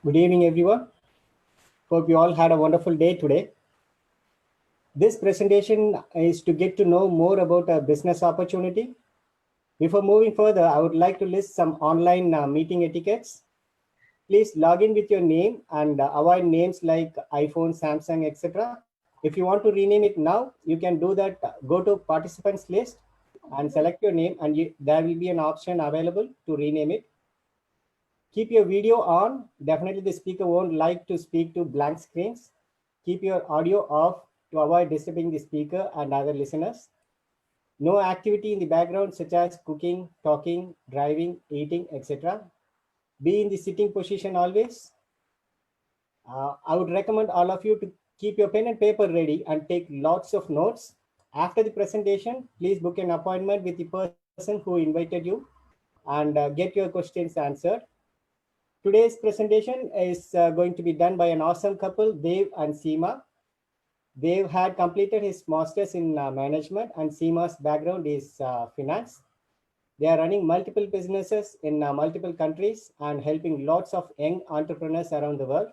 Good evening, everyone. Hope you all had a wonderful day today. This presentation is to get to know more about a business opportunity. Before moving further, I would like to list some online meeting etiquettes. Please log in with your name and avoid names like iPhone, Samsung, etc. If you want to rename it now, you can do that. Go to participants list and select your name, and there will be an option available to rename it. Keep your video on. Definitely the speaker won't like to speak to blank screens. Keep your audio off to avoid disturbing the speaker and other listeners. No activity in the background such as cooking, talking, driving, eating, etc. Be in the sitting position always. I would recommend all of you to keep your pen and paper ready and take lots of notes. After the presentation, please book an appointment with the person who invited you and get your questions answered. Today's presentation is going to be done by an awesome couple, Dev and Seema. Dev had completed his master's in management, and Seema's background is finance. They are running multiple businesses in multiple countries and helping lots of young entrepreneurs around the world.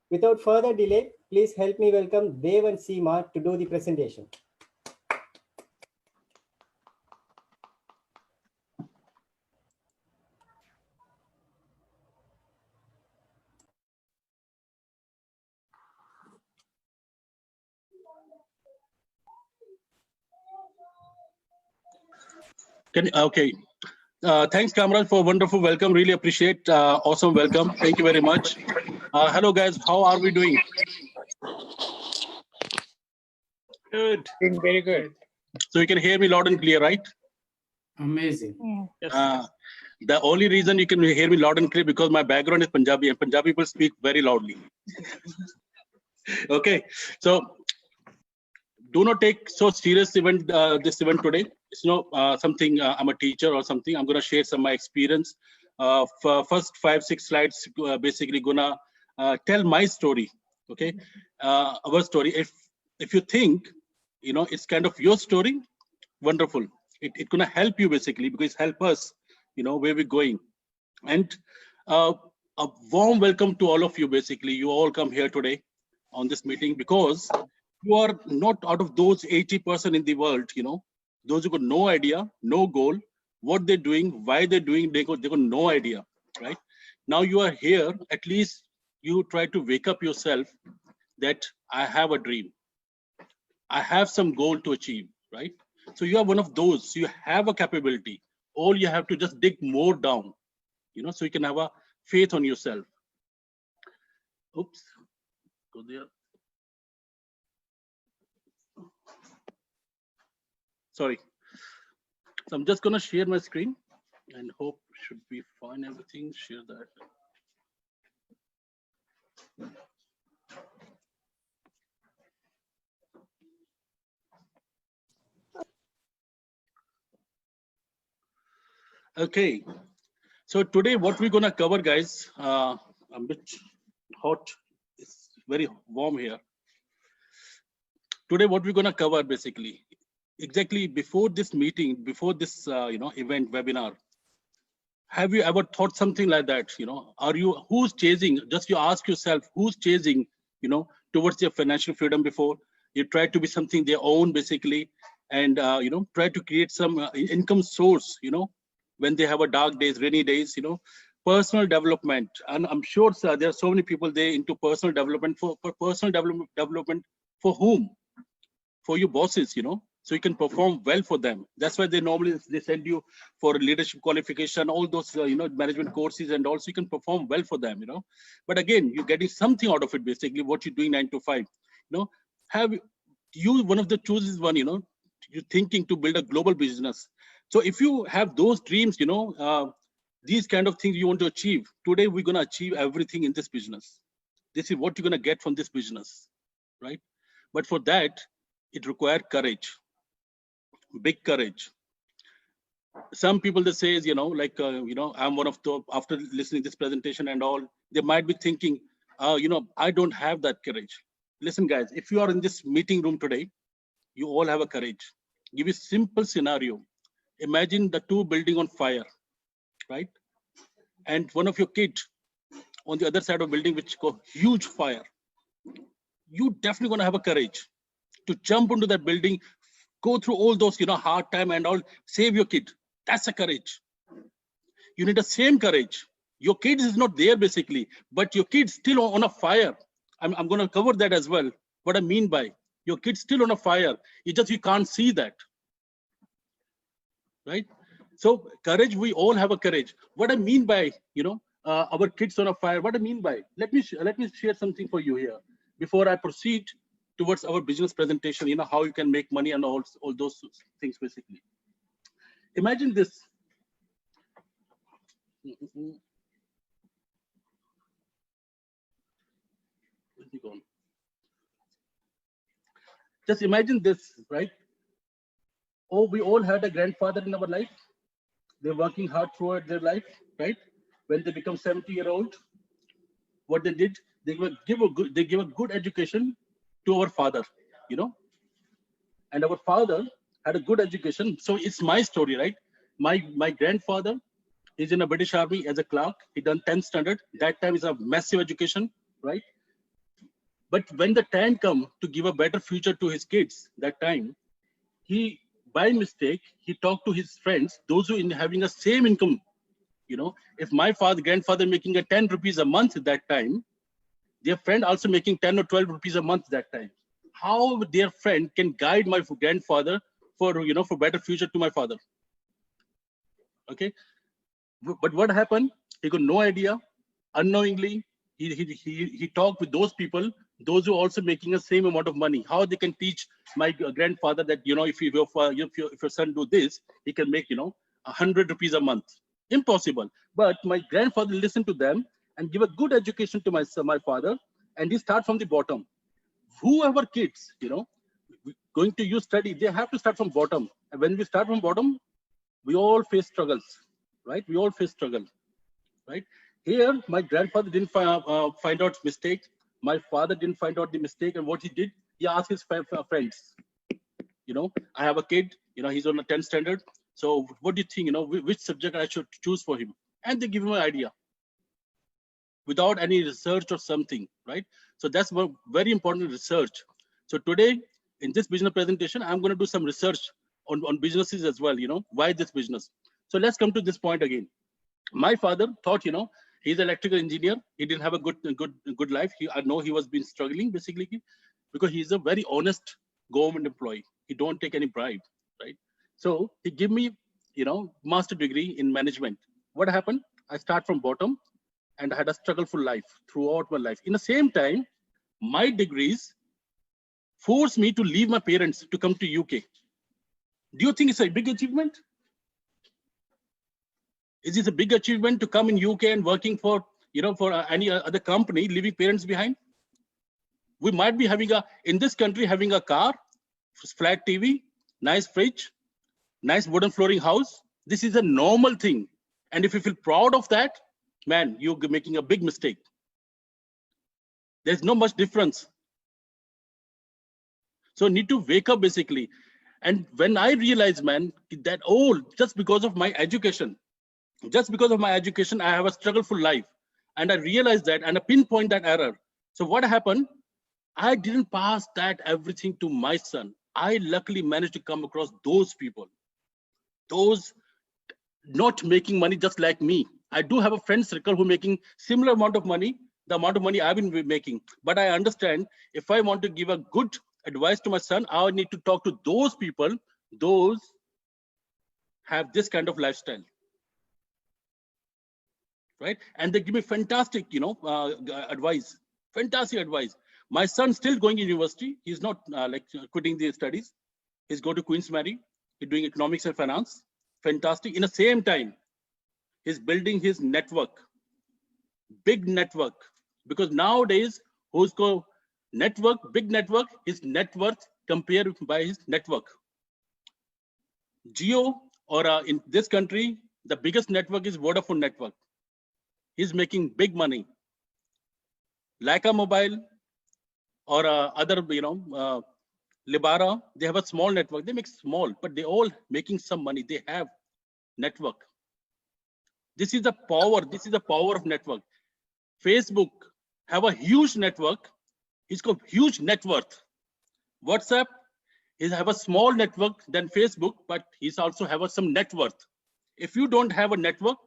Without further delay, please help me welcome Dev and Seema to do the presentation. Okay. Thanks, Kamran, for a wonderful welcome. Really appreciate. Awesome welcome. Thank you very much. Hello, guys. How are we doing? Good. Very good. So you can hear me loud and clear, right? Amazing. Yes. The only reason you can hear me loud and clear because my background is Punjabi, and Punjabi people speak very loudly. Okay. So do not take so serious event this event today. It's something I'm a teacher or something. I'm gonna share some of my experience. First 5-6 slides basically gonna tell my story. Okay, our story. If you think it's kind of your story, wonderful. It's gonna help you basically because help us where we're going. And a warm welcome to all of you. Basically, you all come here today on this meeting because you are not out of those 80% in the world, those who got no idea, no goal, what they're doing, why they're doing, they got no idea, right? Now you are here, at least you try to wake up yourself that I have a dream. I have some goal to achieve, right? So you are one of those, you have a capability. All you have to just dig more down, so you can have a faith on yourself. Oops, go there. Sorry. So I'm just gonna share my screen and hope should be fine. Everything, share that. Okay. So today what we're gonna cover, guys, I'm a bit hot. It's very warm here. Today what we're gonna cover basically, exactly before this meeting, before this event webinar, have you ever thought something like that? Who's chasing? Just you ask yourself, who's chasing towards their financial freedom before you try to be something their own basically, and try to create some income source when they have a dark days, rainy days, personal development. And I'm sure, sir, there are so many people there into personal development. For personal development for whom? For your bosses, so you can perform well for them. That's why they normally send you for leadership qualification, all those management courses, and also you can perform well for them. But again, you're getting something out of it basically. What you're doing 9 to 5, have you one of the chooses one, you're thinking to build a global business. So if you have those dreams, these kind of things you want to achieve, today we're going to achieve everything in this business. This is what you're going to get from this business, right? But for that, it requires courage, big courage. Some people that says, I'm one of the, after listening to this presentation and all, they might be thinking, I don't have that courage. Listen, guys, if you are in this meeting room today, you all have a courage. Give you a simple scenario. Imagine the two building on fire, right? And one of your kids on the other side of building which go huge fire, you definitely going to have a courage to jump into that building, go through all those, hard time and all, save your kid. That's a courage. You need the same courage. Your kid is not there basically, but your kid's still on a fire. I'm going to cover that as well. What I mean by your kid's still on a fire. You can't see that. Right? So courage, we all have a courage. What I mean by, our kids on a fire, what I mean by, let me share something for you here before I proceed towards our business presentation, how you can make money and all those things basically. Imagine this. Just imagine this, right? Oh, we all had a grandfather in our life. They're working hard throughout their life, right? When they become 70-year-old, what they did, they give a good education to our father, and our father had a good education. So it's my story, right? My grandfather is in a British Army as a clerk. He done 10th standard. That time is a massive education, right? But when the time come to give a better future to his kids, that time, he, by mistake, he talked to his friends, those who having a same income. If my grandfather making a 10 rupees a month at that time, their friend also making 10 or 12 rupees a month that time. How their friend can guide my grandfather for better future to my father? Okay, but what happened? He got no idea. Unknowingly, he talked with those people, those who are also making the same amount of money. How they can teach my grandfather that if your son do this, he can make 100 rupees a month. Impossible. But my grandfather listened to them and give a good education to my father, and he start from the bottom. Whoever kids going to use study, they have to start from bottom. And when we start from bottom, we all face struggles, right? We all face struggle, right? Here, my grandfather didn't find out mistake. My father didn't find out the mistake, and what he did, he asked his friends. I have a kid. He's on a 10th standard. So, what do you think? Which subject I should choose for him? And they give him an idea, without any research or something, right? So that's very important research. So today, in this business presentation, I'm going to do some research on businesses as well. Why this business? So let's come to this point again. My father thought, he's an electrical engineer. He didn't have a good life. I know he was been struggling basically because he's a very honest government employee. He don't take any bribe, right? So he gave me, master degree in management. What happened? I start from bottom and I had a struggleful life throughout my life. In the same time, my degrees forced me to leave my parents to come to UK. Do you think it's a big achievement? Is it a big achievement to come in UK and working for, for any other company, leaving parents behind? We might be in this country, having a car, flat TV, nice fridge, nice wooden flooring house. This is a normal thing. And if you feel proud of that, man, you're making a big mistake. There's no much difference. So need to wake up basically. And when I realized, man, that just because of my education, I have a struggleful life. And I realized that and I pinpoint that error. So what happened? I didn't pass that everything to my son. I luckily managed to come across those people, those not making money just like me. I do have a friend circle who making similar amount of money, the amount of money I've been making. But I understand if I want to give a good advice to my son, I need to talk to those people, those have this kind of lifestyle. Right? And they give me fantastic, advice, fantastic advice. My son's still going to university. He's not quitting the studies. He's going to Queen's Mary. He's doing economics and finance. Fantastic. In the same time, he's building his network, big network. Because nowadays, who's go network, big network, his net worth compared by his network. Jio, or in this country, the biggest network is Vodafone network. He's making big money. Leica Mobile or other, Libara, they have a small network. They make small, but they all making some money. They have network. This is the power. This is the power of network. Facebook have a huge network. He's got huge net worth. WhatsApp is have a small network than Facebook, but he's also have some net worth. If you don't have a network,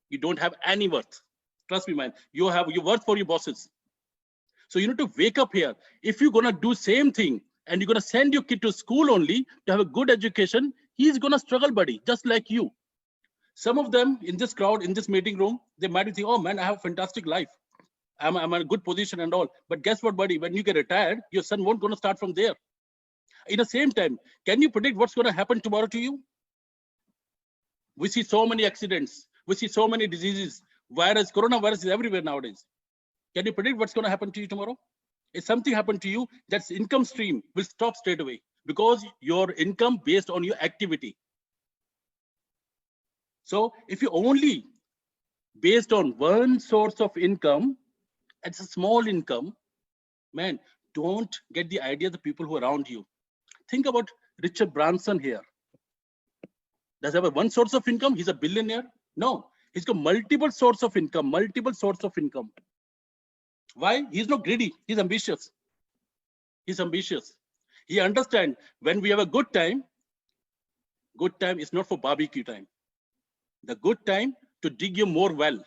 you don't have any worth. Trust me, man. You have your worth for your bosses. So you need to wake up here. If you're gonna do same thing and you're gonna send your kid to school only to have a good education, he's gonna struggle, buddy, just like you. Some of them in this crowd, in this meeting room, they might think, oh man, I have a fantastic life. I'm in a good position and all. But guess what, buddy? When you get retired, your son won't gonna start from there. In the same time, can you predict what's gonna happen tomorrow to you? We see so many accidents. We see so many diseases. Coronavirus is everywhere nowadays. Can you predict what's gonna happen to you tomorrow? If something happened to you, that income stream will stop straight away because your income based on your activity. So if you only based on one source of income, it's a small income, man, don't get the idea of the people who are around you. Think about Richard Branson here. Does he have one source of income? He's a billionaire? No, he's got multiple sources of income, Why? He's not greedy, he's ambitious. He understands when we have a good time is not for barbecue time. The good time to dig you more well.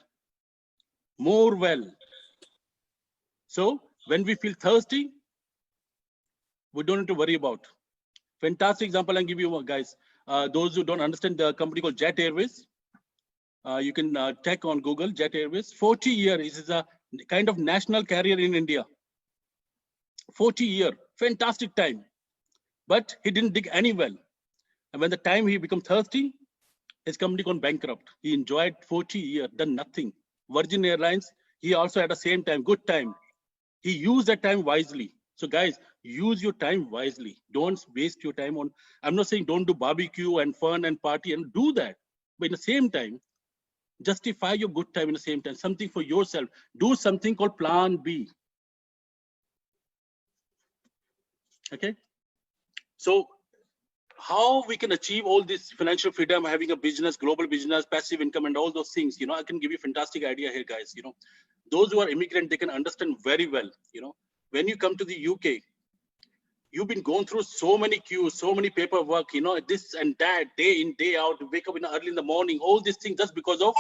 So when we feel thirsty, we don't need to worry about. Fantastic example I'll give you, guys. Those who don't understand the company called Jet Airways, you can check on Google, Jet Airways. 40 years is a kind of national carrier in India. 40 years, fantastic time. But he didn't dig any well. And when the time he became thirsty, his company gone bankrupt. He enjoyed 40 years, done nothing. Virgin Airlines, he also had the same time, good time. He used that time wisely. So guys, use your time wisely. Don't waste your time on, I'm not saying don't do barbecue and fun and party and do that. But in the same time, justify your good time in the same time, something for yourself. Do something called plan B. Okay. So how we can achieve all this financial freedom, having a business, global business, passive income, and all those things, I can give you a fantastic idea here, guys. Those who are immigrant, they can understand very well. When you come to the UK, you've been going through so many queues, so many paperwork, this and that, day in, day out, wake up early in the morning, all these things just because of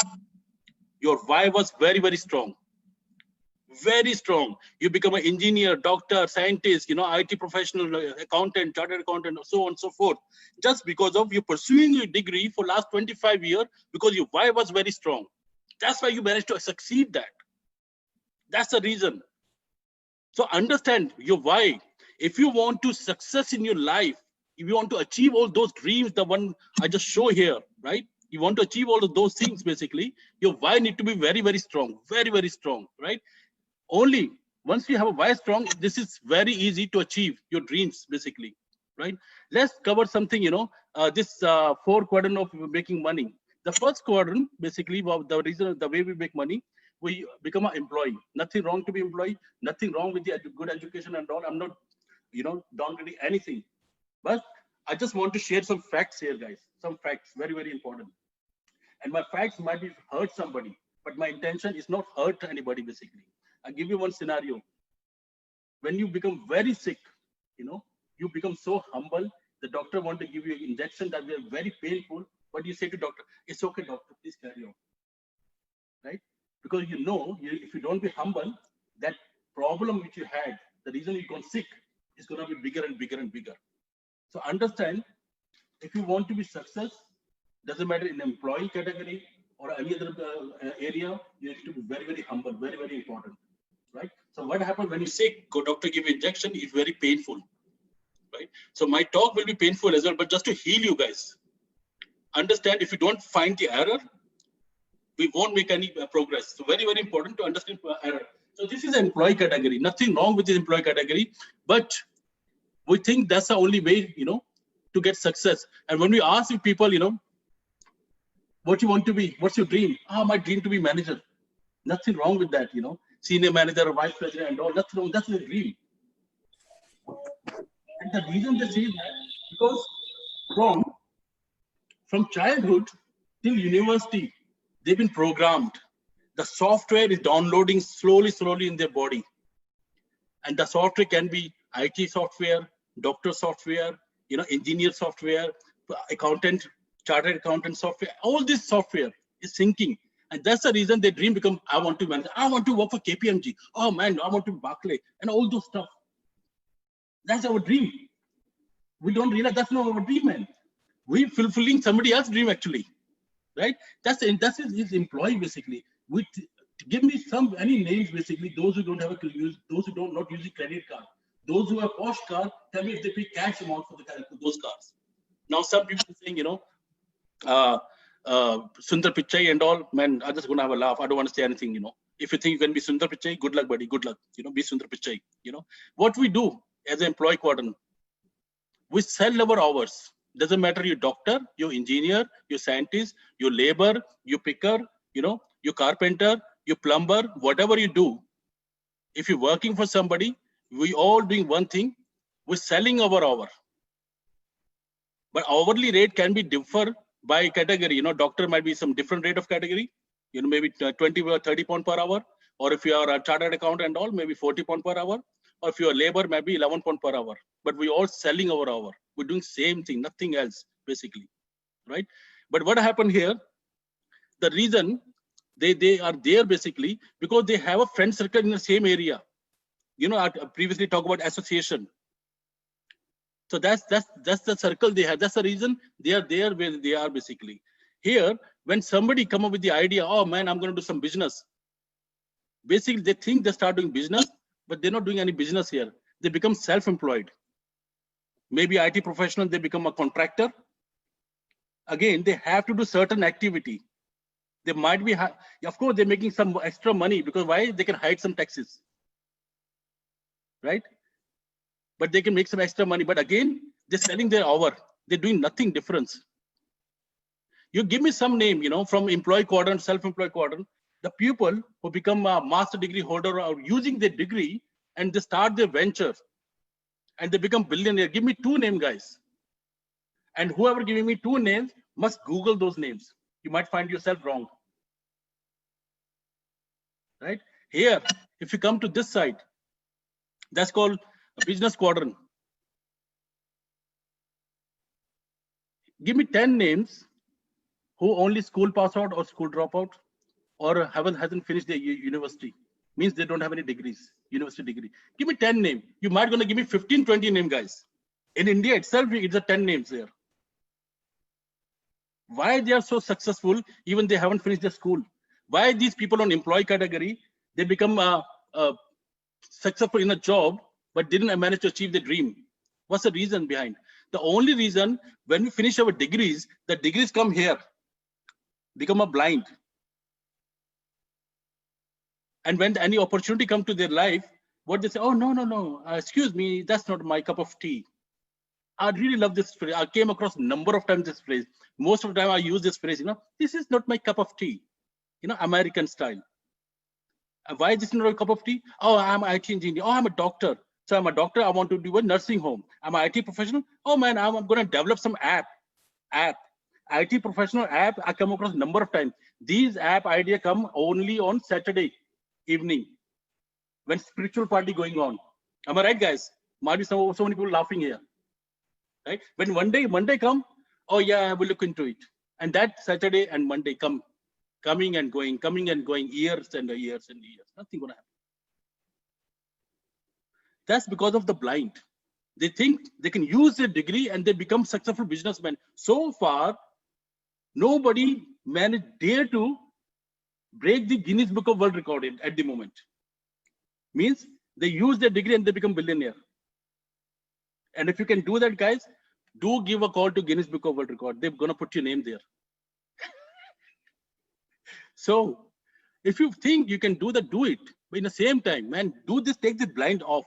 your why was very, very strong. Very strong. You become an engineer, doctor, scientist, IT professional, accountant, chartered accountant, so on and so forth. Just because of you pursuing your degree for last 25 years, because your why was very strong. That's why you managed to succeed that. That's the reason. So understand your why. If you want to success in your life, if you want to achieve all those dreams, the one I just show here, right? You want to achieve all of those things, basically, your why need to be very, very strong, right? Only once you have a why strong, this is very easy to achieve your dreams, basically, right? Let's cover something, this 4 quadrant of making money. The first quadrant, basically, the way we make money, we become an employee. Nothing wrong to be employee, nothing wrong with the good education and all. I'm not, downgrading anything. But I just want to share some facts here, guys. Some facts, very, very important. And my facts might be hurt somebody, but my intention is not hurt anybody, basically. I'll give you one scenario. When you become very sick, you become so humble, the doctor wants to give you an injection that will be very painful, but you say to doctor, it's okay, doctor, please carry on, right? Because if you don't be humble, that problem which you had, the reason you got sick is going to be bigger and bigger and bigger. So understand, if you want to be success, doesn't matter in employee category or any other area, you have to be very, very humble, very, very important, right? So what happens when you sick, go doctor give you injection, it's very painful, right? So my talk will be painful as well, but just to heal you guys, understand if you don't find the error, we won't make any progress. So very, very important to understand error. So this is an employee category, nothing wrong with this employee category, but we think that's the only way, to get success. And when we ask people, what you want to be, what's your dream? My dream to be manager. Nothing wrong with that, senior manager or vice president and all, nothing wrong, that's the dream. And the reason they say that, because from childhood till university, they've been programmed the software is downloading slowly in their body. And the software can be IT software, doctor software, engineer software, accountant, chartered accountant software. All this software is syncing. And that's the reason their dream become, I want to manage, I want to work for KPMG. Oh man, I want to Barclay and all those stuff. That's our dream. We don't realize that's not our dream, man. We're fulfilling somebody else's dream actually, right? That's his employee basically. Give me any names basically. Those who don't have those who don't not using credit card, those who have posh car. Tell me if they pay cash amount for those cars. Now some people are saying, Sundar Pichai and all, man, I'm just gonna have a laugh. I don't want to say anything, If you think you can be Sundar Pichai, good luck, buddy. Good luck. Be Sundar Pichai. What we do as an employee quadrant, we sell our hours. Doesn't matter your doctor, your engineer, your scientist, your labor, your picker, your carpenter, your plumber, whatever you do. If you're working for somebody, we all doing one thing. We're selling our hour. But hourly rate can be differ by category. Doctor might be some different rate of category. Maybe 20 or 30 pound per hour. Or if you are a chartered accountant and all, maybe 40 pound per hour. Or if you're a labor, maybe 11 pound per hour. But we all selling our hour. We're doing same thing, nothing else, basically, right? But what happened here, the reason they are there basically, because they have a friend circle in the same area. I previously talked about association. So that's the circle they have. That's the reason they are there where they are basically. Here, when somebody come up with the idea, oh man, I'm going to do some business. Basically, they think they start doing business, but they're not doing any business here. They become self-employed. Maybe IT professional, they become a contractor. Again, they have to do certain activity. They might be, of course, they're making some extra money because why? They can hide some taxes, right? But they can make some extra money. But again, they're selling their hour. They're doing nothing different. You give me some name, from employee quadrant, self-employed quadrant, the people who become a master degree holder are using their degree and they start their venture. And they become billionaire. Give me 2 names, guys. And whoever giving me 2 names must Google those names. You might find yourself wrong. Right? Here, if you come to this side, that's called a business quadrant. Give me 10 names who only school pass out or school dropout or hasn't finished their university. Means they don't have any degrees, university degree. Give me 10 names. You might gonna give me 15, 20 names, guys. In India itself, it's a 10 names there. Why they are so successful, even they haven't finished their school? Why these people on employee category, they become successful in a job, but didn't manage to achieve their dream? What's the reason behind? The only reason, when we finish our degrees, the degrees come here, become a blind. And when any opportunity come to their life, what they say, oh, no, excuse me, that's not my cup of tea. I really love this phrase. I came across a number of times this phrase. Most of the time I use this phrase, this is not my cup of tea, American style. Why is this not a cup of tea? Oh, I'm an IT engineer. Oh, I'm a doctor. So I'm a doctor. I want to do a nursing home. I'm an IT professional. Oh man, I'm going to develop some app. IT professional app, I come across a number of times. These app idea come only on Saturday evening when spiritual party going on. Am I right, guys? Might be so many people laughing here, right? When Monday come, oh yeah, I will look into it. And that Saturday and Monday coming and going, years and years and years. Nothing gonna happen. That's because of the blind. They think they can use their degree and they become successful businessmen. So far, nobody dare to break the Guinness Book of World Record at the moment. Means they use their degree and they become billionaire. And if you can do that, guys, do give a call to Guinness Book of World Record. They're gonna put your name there. So if you think you can do that, do it. But in the same time, man, do this, take the blind off.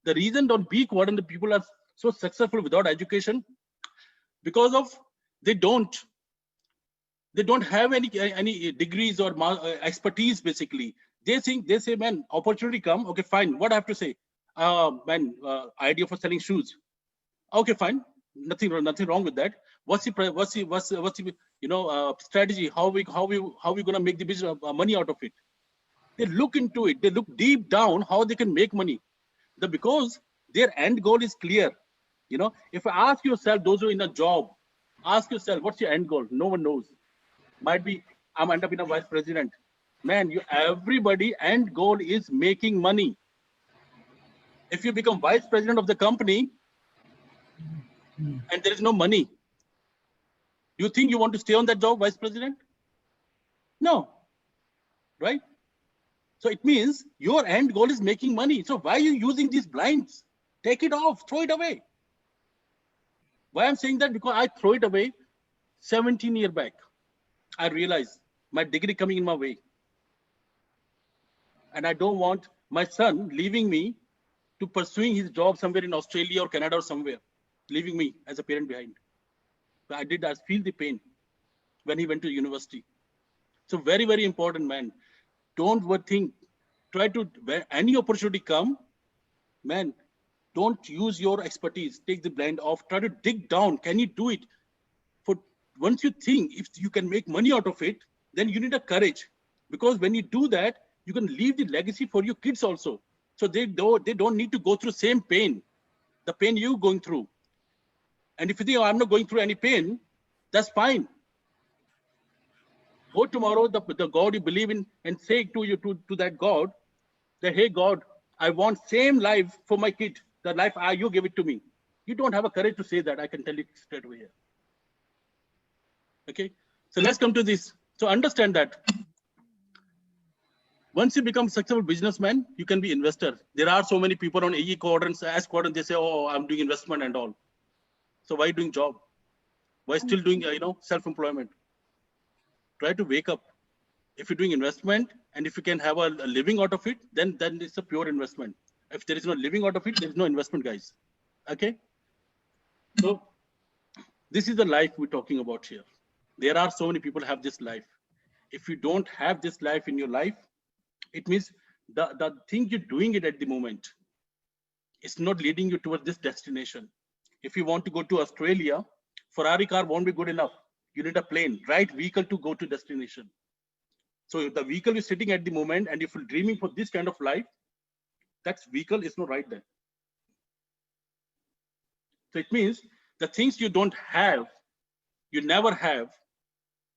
The reason on B quadrant the people are so successful without education, because of they don't have any degrees or expertise basically. They say, man, opportunity come, okay, fine. What I have to say? Idea for selling shoes. Okay, fine. Nothing wrong with that. What's the strategy? How we gonna make the business money out of it? They look into it. They look deep down how they can make money. Because their end goal is clear. If I ask yourself, those who are in a job, ask yourself, what's your end goal? No one knows. Might be I'm end up in a vice president. Man, everybody end goal is making money. If you become vice president of the company and there is no money, you think you want to stay on that job, vice president? No, right? So it means your end goal is making money. So why are you using these blinds? Take it off, throw it away. Why I'm saying that? Because I throw it away 17 years back. I realized my degree coming in my way. And I don't want my son leaving me to pursuing his job somewhere in Australia or Canada or somewhere, leaving me as a parent behind. So I feel the pain when he went to university. So very, very important, man. Don't overthink. Try to, when any opportunity come, man, don't use your expertise. Take the blind off. Try to dig down. Can you do it? Once you think if you can make money out of it, then you need a courage. Because when you do that, you can leave the legacy for your kids also. So they don't need to go through same pain, the pain you're going through. And if you think, oh, I'm not going through any pain, that's fine. Go tomorrow, the God you believe in, and say to that God that, hey God, I want same life for my kid, the life you give it to me. You don't have a courage to say that. I can tell you straight away here. Okay, so let's come to this. So understand that once you become a successful businessman, you can be investor. There are so many people on AE quadrants, S quadrant, they say, oh, I'm doing investment and all. So why doing job? Why still doing, self-employment? Try to wake up. If you're doing investment and if you can have a living out of it, then it's a pure investment. If there is no living out of it, there is no investment, guys. Okay. So this is the life we're talking about here. There are so many people have this life. If you don't have this life in your life, it means the thing you're doing it at the moment, it's not leading you towards this destination. If you want to go to Australia, Ferrari car won't be good enough. You need a plane, right vehicle to go to destination. So the vehicle is sitting at the moment, and if you're dreaming for this kind of life, that vehicle is not right there. So it means the things you don't have, you never have,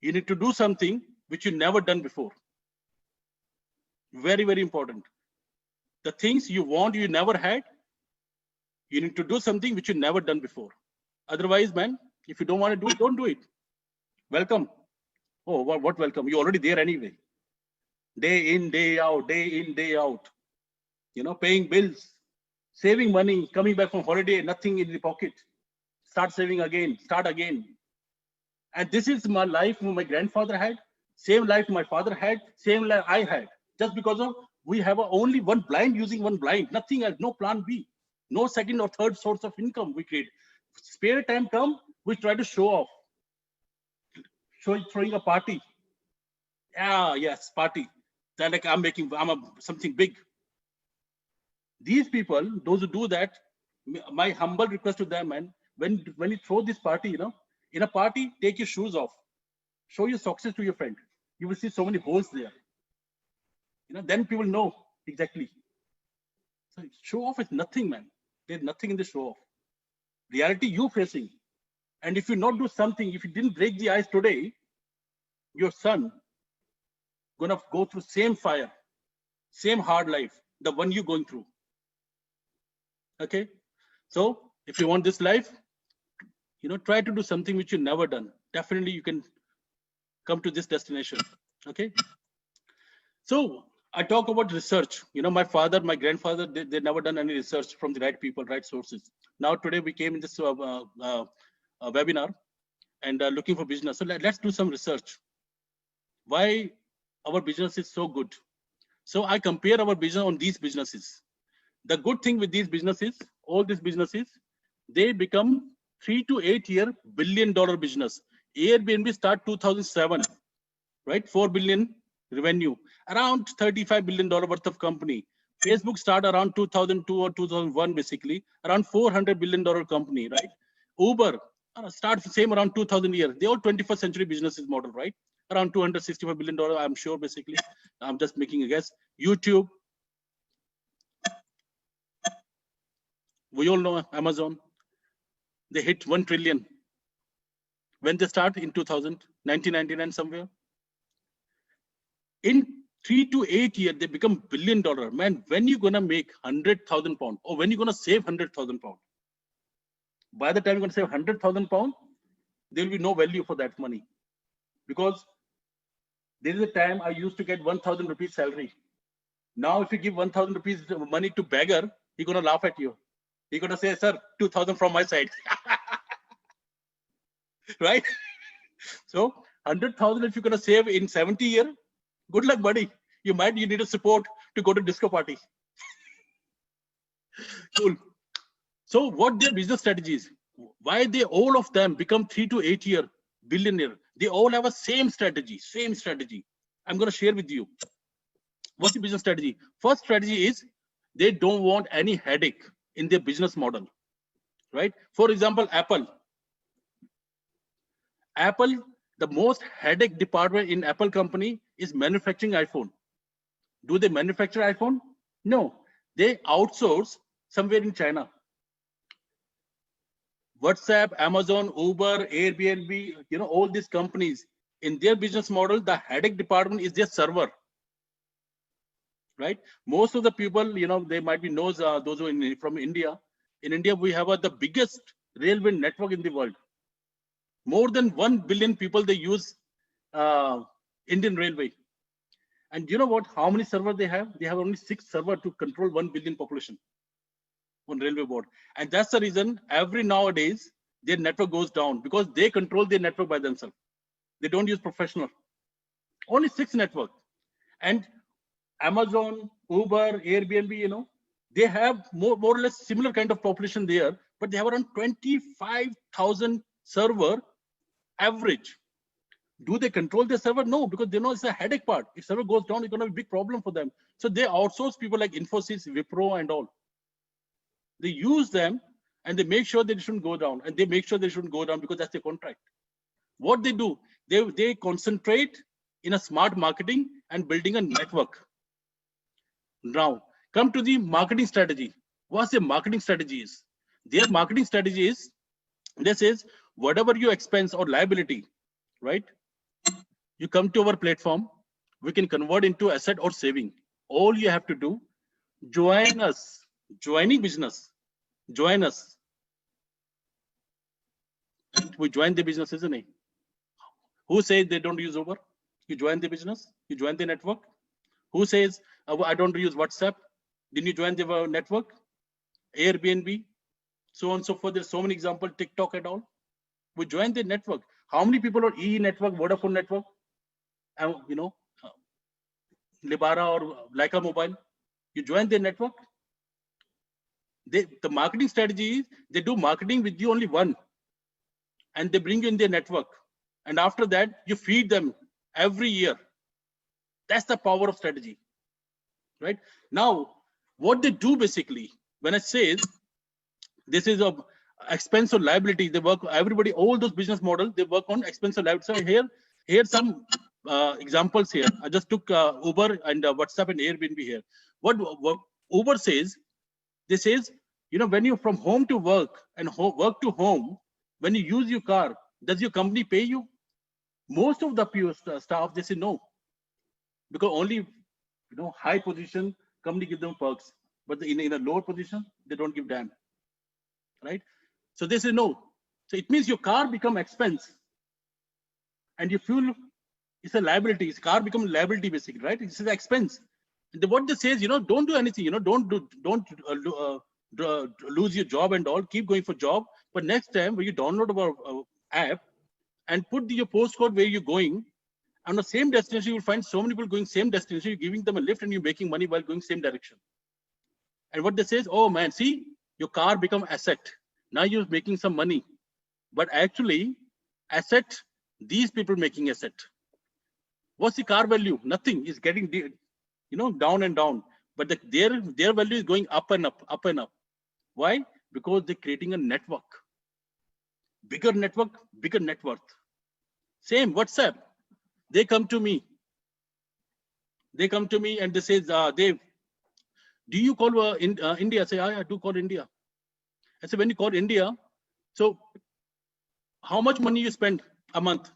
you need to do something which you never done before. Very, very important. The things you want, you never had, you need to do something which you never done before. Otherwise, man, if you don't want to do it, don't do it. Welcome. Oh, what welcome? You're already there anyway. Day in, day out, day in, day out. Paying bills, saving money, coming back from holiday, nothing in the pocket. Start saving again, start again. And this is my life my grandfather had, same life my father had, same life I had. Just because of we have only one blind using one blind, nothing else, no plan B, no second or third source of income we create. Spare time come, we try to show off. Throwing a party. Yes, party. Then like I'm something big. These people, those who do that, my humble request to them, man, when you throw this party, in a party, take your shoes off. Show your socks to your friend. You will see so many holes there. Then people know exactly. So show off is nothing, man. There's nothing in the show off. Reality you facing. And if you not do something, if you didn't break the ice today, your son gonna go through same fire, same hard life, the one you're going through. Okay. So if you want this life, try to do something which you never done. Definitely you can come to this destination. Okay. So I talk about research. My father, my grandfather, they never done any research from the right people, right sources. Now today we came in this webinar and looking for business. So let's do some research. Why our business is so good. So I compare our business on these businesses. The good thing with these businesses, all these businesses, they become 3 to 8 year $1 billion business. Airbnb start 2007, right? 4 billion revenue, around $35 billion worth of company. Facebook start around 2002 or 2001, basically around $400 billion company, right? Uber Start same around 2000 years. They all 21st century businesses model, right? Around $265 billion, I'm sure, basically. I'm just making a guess. YouTube. We all know Amazon. They hit 1 trillion. When they start in 2000, 1999 somewhere. In 3 to 8 years, they become $1 billion. Man, when you gonna make 100,000 pounds, or when you gonna save 100,000 pounds? By the time you're gonna save 100,000 pounds, there will be no value for that money. Because there is a time I used to get 1,000 rupees salary. Now, if you give 1,000 rupees money to beggar, he's gonna laugh at you. He's gonna say, sir, 2,000 from my side. Right? So 100,000 if you're gonna save in 70 years, good luck, buddy. You need a support to go to disco party. Cool. So what their business strategies? Why they all of them become 3 to 8 year billionaire? They all have a same strategy. I'm gonna share with you. What's the business strategy? First strategy is they don't want any headache in their business model, right? For example, Apple, the most headache department in Apple company is manufacturing iPhone. Do they manufacture iPhone? No, they outsource somewhere in China. WhatsApp, Amazon, Uber, Airbnb, all these companies, in their business model, the headache department is their server, right? Most of the people, they might be knows those who are from India. In India, we have the biggest railway network in the world. More than 1 billion people, they use Indian Railway. And you know what? How many servers they have? They have only 6 servers to control 1 billion population on railway board. And that's the reason every nowadays their network goes down, because they control their network by themselves. They don't use professional. Only 6 network. And Amazon, Uber, Airbnb, they have more or less similar kind of population there, but they have around 25,000 server average. Do they control the server? No, because they know it's a headache part. If server goes down, it's going to be a big problem for them. So they outsource people like Infosys, Wipro, and all. They use them and they make sure they shouldn't go down. And they make sure they shouldn't go down because that's their contract. What they do, they concentrate in a smart marketing and building a network. Now, come to the marketing strategy. What's their marketing strategy is? Their marketing strategy is, this is whatever your expense or liability, right? You come to our platform, we can convert into asset or saving. All you have to do, join us. Joining business, join us. We join the business, isn't it? Who says they don't use Uber? You join the business, you join the network. Who says I don't use WhatsApp? Didn't you join the network? Airbnb, so on and so forth. There's so many examples, TikTok and all. We join the network. How many people on EE network, Vodafone network, Libara or Leica Mobile? You join their network. The marketing strategy is they do marketing with you only one, and they bring you in their network. And after that, you feed them every year. That's the power of strategy, right? Now, what they do basically, when I say this is a expense or liability, they work, everybody, all those business models, they work on expense or liability. So here's some examples here. I just took Uber and WhatsApp and Airbnb here. What Uber says, this says, when you from home to work and work to home, when you use your car, does your company pay you? Most of the staff, they say no, because only high position company give them perks, but in a lower position they don't give damn, right? So they say no. So it means your car become expense, and your fuel is a liability. Its car become liability basically, right? It's an expense. And what they say is, don't do anything. Don't lose your job and all. Keep going for job. But next time when you download our app and put your postcode where you're going, on the same destination, you will find so many people going same destination. You're giving them a lift and you're making money while going same direction. And what they say is, oh man, see, your car become asset. Now you're making some money. But actually, asset, these people making asset. What's the car value? Nothing. Is getting down and down. But their value is going up and up, up and up. Why? Because they're creating a network. bigger network, bigger net worth. Same WhatsApp. They come to me. They come to me and they say, Dave, do you call India? I say, I do call India. I say, when you call India, so how much money you spend a month?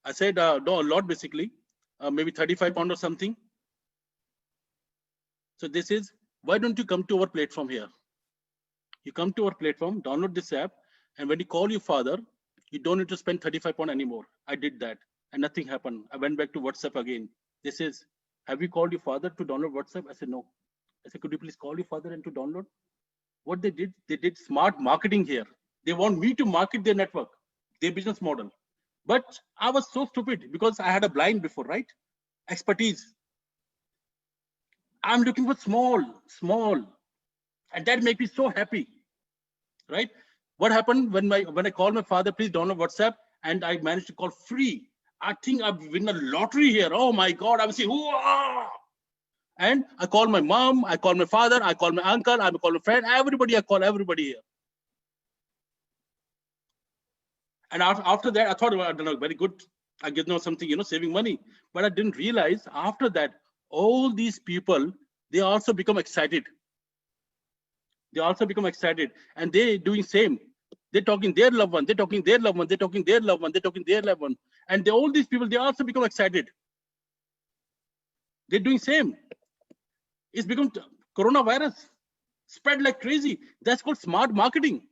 I said, no, a lot basically, maybe 35 pounds or something. So this is, why don't you come to our platform here? You come to our platform, download this app, and when you call your father, you don't need to spend 35 pounds anymore. I did that and nothing happened. I went back to WhatsApp again. This is, have you called your father to download WhatsApp? I said, no. I said, could you please call your father and to download? What they did smart marketing here. They want me to market their network, their business model. But I was so stupid because I had a blind before, right? Expertise. I'm looking for small, and that makes me so happy, right? What happened when I called my father, please download WhatsApp, and I managed to call free. I think I've win a lottery here. Oh my God, I was saying, whoa! And I call my mom, I call my father, I call my uncle, I call my friend, everybody, I call everybody here. And after that, I thought, I don't know, very good. I get something, saving money. But I didn't realize after that, all these people, they also become excited. They also become excited, and they doing same. They're talking their loved one, they're talking their loved one, they're talking their loved one, they're talking their loved one. And all these people, they also become excited. They're doing same. It's become coronavirus, spread like crazy. That's called smart marketing.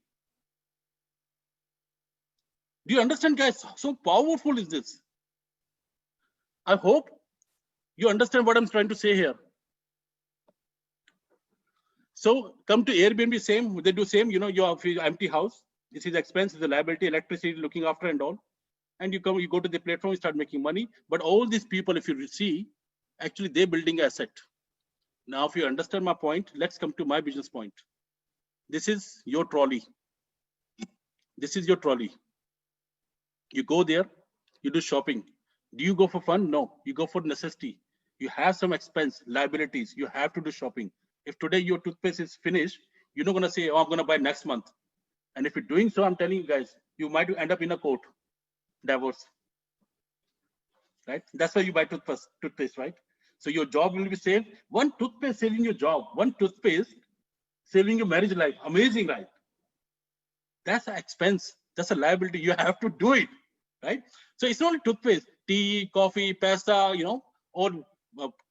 Do you understand, guys? So powerful is this. I hope you understand what I'm trying to say here. So come to Airbnb, same, they do same, you have empty house. This is expense, the liability, electricity, looking after and all. And you go to the platform, you start making money. But all these people, if you see, actually they're building an asset. Now, if you understand my point, let's come to my business point. This is your trolley. This is your trolley. You go there, you do shopping. Do you go for fun? No, you go for necessity. You have some expense, liabilities, you have to do shopping. If today your toothpaste is finished, you're not going to say, oh, I'm going to buy next month. And if you're doing so, I'm telling you guys, you might end up in a court, divorce, right? That's why you buy toothpaste, right? So your job will be saved. One toothpaste saving your job, one toothpaste saving your marriage life. Amazing, right? That's an expense. That's a liability. You have to do it, right? So it's not only toothpaste, tea, coffee, pasta, or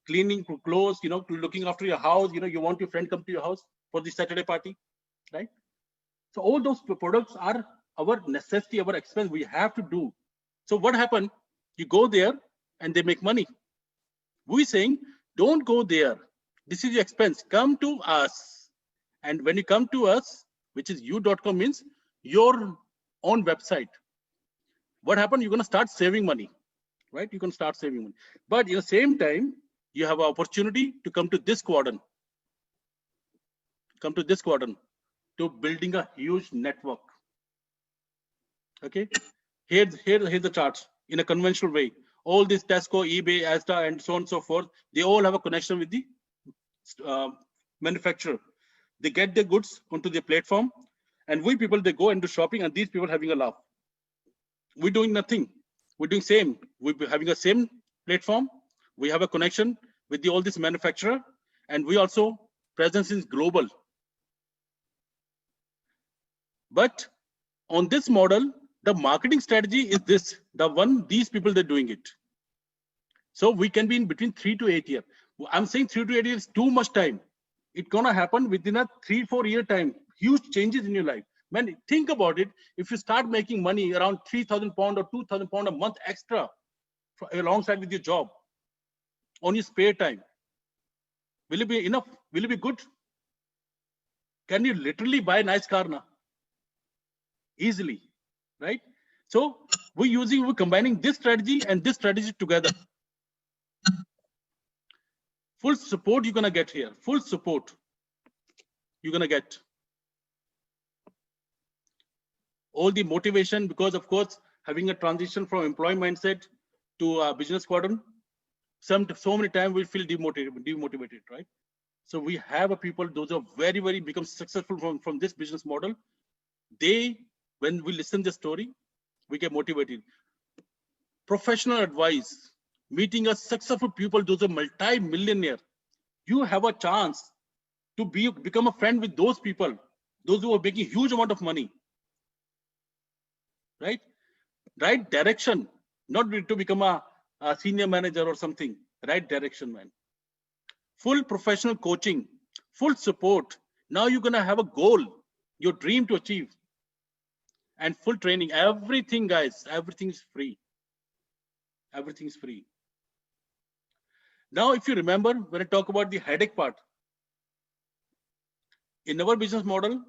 cleaning clothes, looking after your house. You want your friend come to your house for the Saturday party, right? So all those products are our necessity, our expense. We have to do. So what happened? You go there and they make money. We're saying, don't go there. This is your expense. Come to us. And when you come to us, which is you.com, means your own website. What happened? You're going to start saving money, right? You can start saving money. But at the same time, you have an opportunity to come to this quadrant. Come to this quadrant to building a huge network. Okay. Here's the charts in a conventional way. All these Tesco, eBay, Asda, and so on and so forth, they all have a connection with the manufacturer. They get their goods onto the platform, and we people, they go and do shopping, and these people having a laugh. We're doing nothing. We're doing same. We're having a same platform. We have a connection with all this manufacturer, and we also presence is global. But on this model, the marketing strategy is this, the one these people, they're doing it. So we can be in between 3 to 8 years. I'm saying 3 to 8 years is too much time. It's gonna happen within a 3-4 year time. Huge changes in your life. Man, think about it. If you start making money around 3,000 pounds or 2,000 pounds a month extra alongside with your job on your spare time, will it be enough? Will it be good? Can you literally buy a nice car now? Easily, right? So we're combining this strategy and this strategy together. Full support you're gonna get here. Full support you're gonna get. All the motivation, because of course, having a transition from employee mindset to a business quadrant, so many times we feel demotivated, right? So we have a people, those are very, very become successful from this business model. when we listen the story, we get motivated. Professional advice, meeting a successful people, those are multi-millionaire. You have a chance to become a friend with those people, those who are making huge amount of money, right? Right direction, not to become a senior manager or something. Right direction, man. Full professional coaching, full support. Now you're gonna have a goal, your dream to achieve, and full training. Everything, guys, everything is free. Everything is free. Now, if you remember, when I talk about the headache part, in our business model,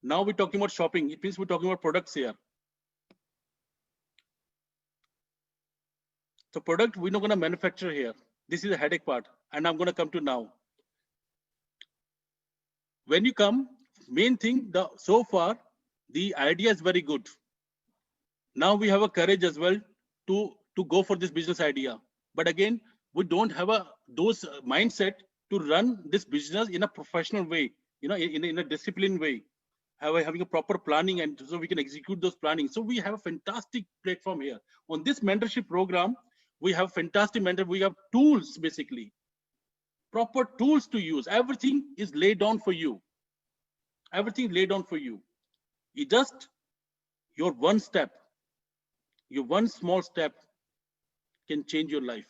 now we're talking about shopping. It means we're talking about products here. So product, we're not going to manufacture here. This is the headache part. And I'm going to come to now. When you come, main thing, so far, the idea is very good. Now we have a courage as well to go for this business idea. But again, we don't have those mindset to run this business in a professional way, in a disciplined way, having a proper planning, and so we can execute those planning. So we have a fantastic platform here. On this mentorship program, we have fantastic mentor. We have tools, basically, proper tools to use. Everything is laid down for you. Everything laid down for you. It just your one step, your one small step can change your life.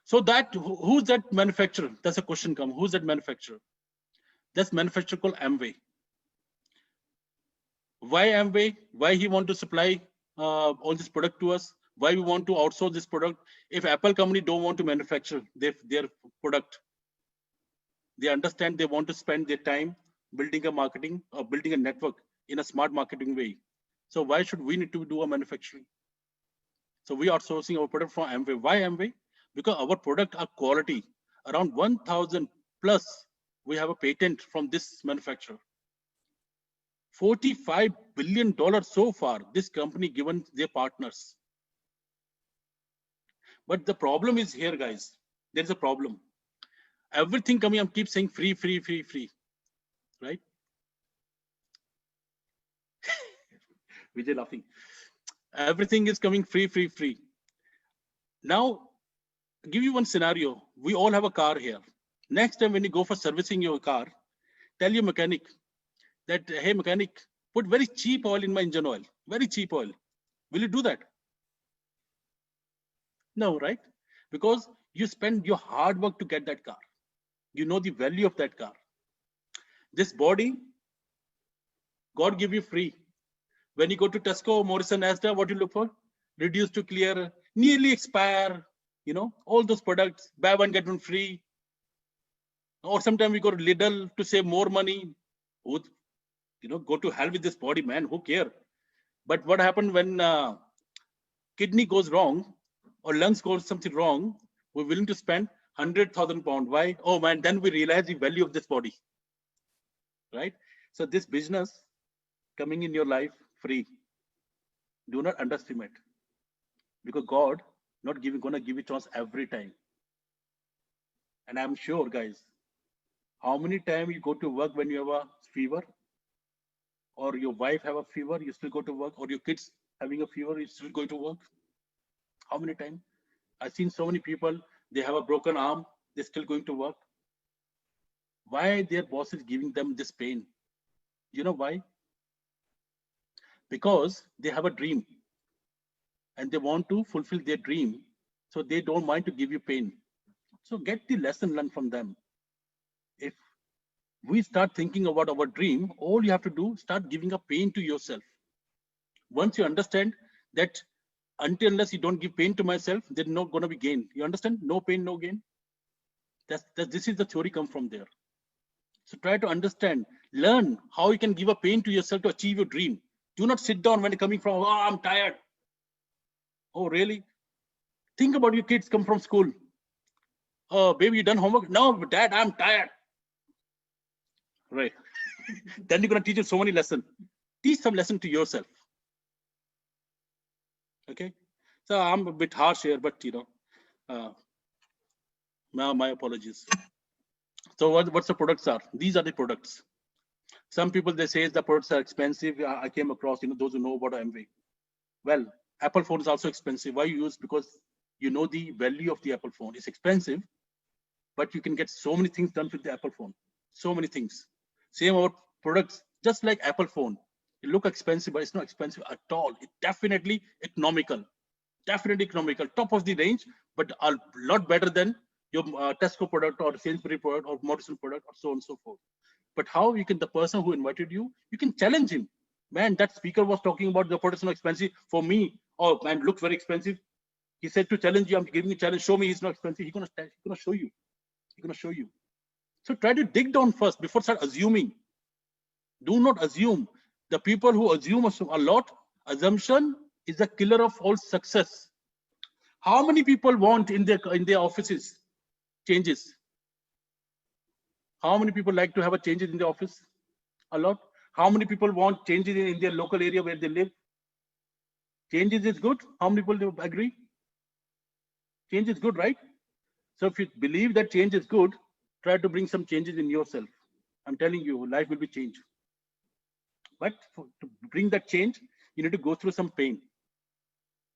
So that, who's that manufacturer? That's a question come. Who's that manufacturer? That's manufacturer called Amway. Why Amway? Why he want to supply all this product to us? Why we want to outsource this product? If Apple company don't want to manufacture their product, they understand they want to spend their time building a marketing or building a network in a smart marketing way. So why should we need to do a manufacturing? So we are outsourcing our product from Amway. Why Amway? Because our product are quality. Around 1,000 plus, we have a patent from this manufacturer. $45 billion so far, this company given their partners. But the problem is here, guys. There's a problem. Everything coming, I keep saying free, free, free, free, right? Vijay laughing. Everything is coming free, free, free. Now, I'll give you one scenario. We all have a car here. Next time when you go for servicing your car, tell your mechanic that, hey, mechanic, put very cheap oil in my engine oil, very cheap oil. Will you do that? No, right? Because you spend your hard work to get that car. You know the value of that car. This body, God give you free. When you go to Tesco, Morrison, Asda, what you look for? Reduce to clear, nearly expire, all those products, buy one, get one free. Or sometimes we go to Lidl to save more money. Go to hell with this body, man, who care? But what happened when kidney goes wrong or lungs goes something wrong, we're willing to spend 100,000 pounds. Why? Oh man, then we realize the value of this body, right? So this business coming in your life free. Do not underestimate, because God not gonna give you chance every time. And I'm sure, guys, how many times you go to work when you have a fever, or your wife have a fever, you still go to work, or your kids having a fever, you still go to work? How many times? I've seen so many people, they have a broken arm, they're still going to work. Why their boss is giving them this pain? You know why? Because they have a dream and they want to fulfill their dream. So they don't mind to give you pain. So get the lesson learned from them. If we start thinking about our dream, all you have to do, start giving a pain to yourself. Once you understand that unless you don't give pain to myself, there's not going to be gain. You understand? No pain, no gain. This is the theory come from there. So try to understand, learn how you can give a pain to yourself to achieve your dream. Do not sit down when you're coming from, oh, I'm tired. Oh, really? Think about your kids come from school. Oh, baby, you done homework? No, dad, I'm tired. Right. Then you're going to teach you so many lessons. Teach some lesson to yourself. Okay. So I'm a bit harsh here, but my apologies. So what's the products are? These are the products. Some people, they say the products are expensive. I came across, those who know about MV. Well, Apple phone is also expensive. Why you use? Because you know the value of the Apple phone. It's expensive, but you can get so many things done with the Apple phone. So many things. Same about products, just like Apple phone. It look expensive, but it's not expensive at all. It's definitely economical. Definitely economical. Top of the range, but a lot better than your Tesco product or Sainsbury product or Morrison product or so on and so forth. But how you can, the person who invited you, you can challenge him. Man, that speaker was talking about the product is not expensive. For me, oh man, looks very expensive. He said to challenge you, I'm giving you a challenge. Show me he's not expensive. He's gonna show you. He's gonna show you. So try to dig down first before start assuming. Do not assume. The people who assume a lot, assumption is the killer of all success. How many people want in their offices changes? How many people like to have a changes in the office? A lot. How many people want changes in their local area where they live? Changes is good. How many people agree? Change is good, right? So if you believe that change is good, try to bring some changes in yourself. I'm telling you, life will be changed. But to bring that change, you need to go through some pain.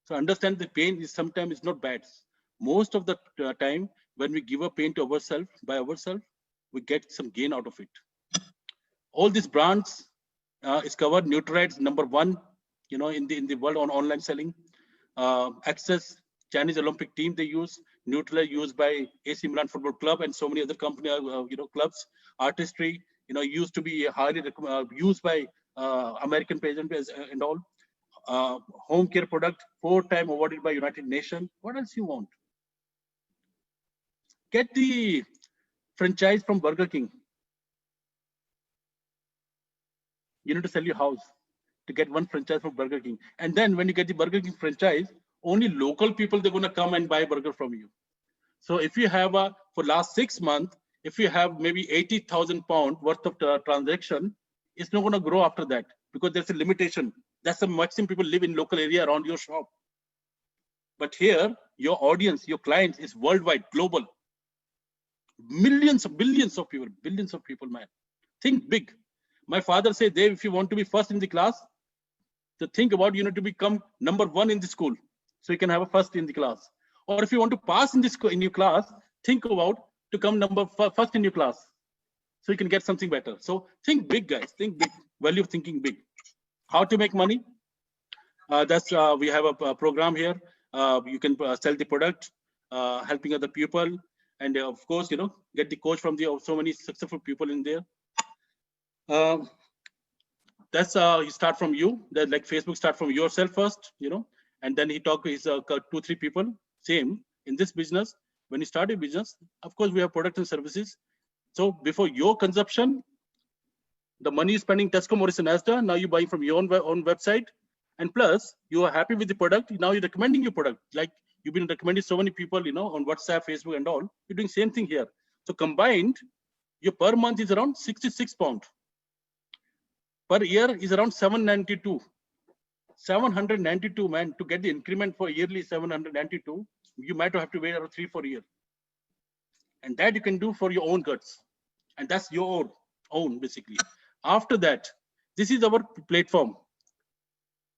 So understand the pain is sometimes it's not bad. Most of the time, when we give a pain to ourselves, by ourselves, we get some gain out of it. All these brands is covered. Nutrite #1, in the world on online selling. Access, Chinese Olympic team they use. Nutrite used by AC Milan Football Club and so many other company, clubs. Artistry, used to be highly used by American pageants and all. Home care product, 4-time awarded by United Nations. What else you want? Get the franchise from Burger King. You need to sell your house to get one franchise from Burger King. And then when you get the Burger King franchise, only local people, they're going to come and buy burger from you. So if you have for last 6 months, if you have maybe 80,000 pounds worth of transaction, it's not going to grow after that because there's a limitation. That's the maximum people live in local area around your shop. But here, your audience, your clients is worldwide, global. Millions of billions of people, man. Think big. My father said, Dave, if you want to be first in the class, to think about you need to become #1 in the school, so you can have a first in the class. Or if you want to pass in your class, think about to come first in your class, so you can get something better. So think big, guys. Think big. Value of thinking big. How to make money? We have a program here. You can sell the product, helping other people, and of course, get the coach from so many successful people in there. That's you start from you. That like Facebook start from yourself first, and then he talk his 2-3 people. Same in this business. When you start a business, of course we have products and services. So before your consumption, the money you're spending Tesco, Morrison, Asda, now you're buying from your own website, and plus you are happy with the product. Now you're recommending your product. Like you've been recommending so many people, on WhatsApp, Facebook, and all. You're doing same thing here. So combined, your per month is around 66 pounds. Per year is around 792. 792, man. To get the increment for yearly 792, you might have to wait around 3-4 years. And that you can do for your own guts. And that's your own, basically. After that, this is our platform.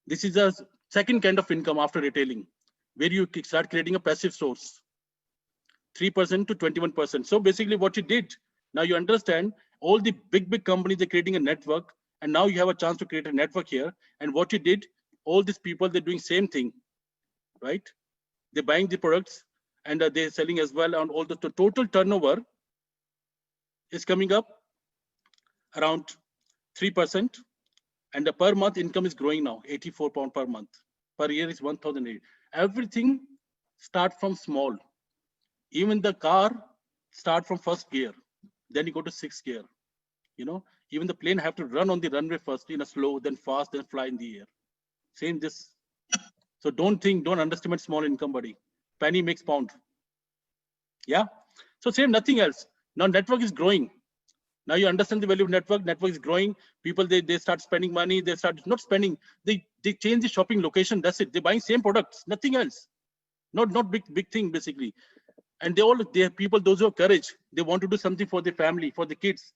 This is a second kind of income after retailing, where you start creating a passive source. 3% to 21%. So basically what you did, now you understand all the big companies are creating a network, and now you have a chance to create a network here. And what you did, all these people, they're doing same thing, right? They're buying the products and they're selling as well. And all the total turnover is coming up around 3%. And the per month income is growing now, 84 pounds per month. Per year is 1,008. Everything start from small. Even the car start from first gear. Then you go to 6th gear. Even the plane have to run on the runway first in a slow, then fast, then fly in the air. Same this. So don't underestimate small income, buddy. Penny makes pound. Yeah. So same, nothing else. Now network is growing. Now you understand the value of network. Network is growing. People, they start spending money. They start not spending. They change the shopping location. That's it. They're buying same products, nothing else. Not big thing, basically. And they are people, those who have courage, they want to do something for their family, for the kids,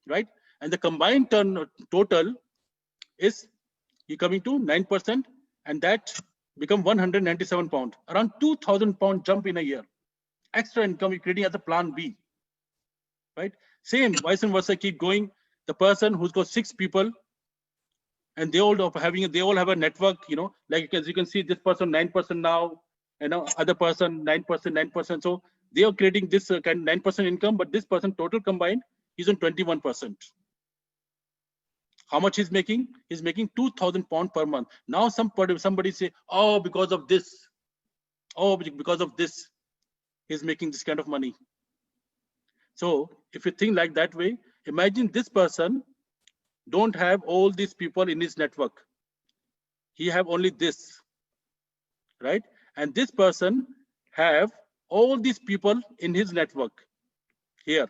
right? And the combined total is coming to 9%, and that become 197 pound, around 2,000 pound jump in a year. Extra income you're creating as a plan B, right? Same, vice versa, keep going. The person who's got 6 people, and they all have a network, like as you can see, this person 9% now, other person 9%, 9%. So they are creating this kind of 9% income, but this person total combined, he's on 21%. How much he's making? He's making 2,000 pounds per month. Now somebody say, oh, because of this, he's making this kind of money. So if you think like that way, imagine this person don't have all these people in his network. He have only this, right? And this person have all these people in his network here.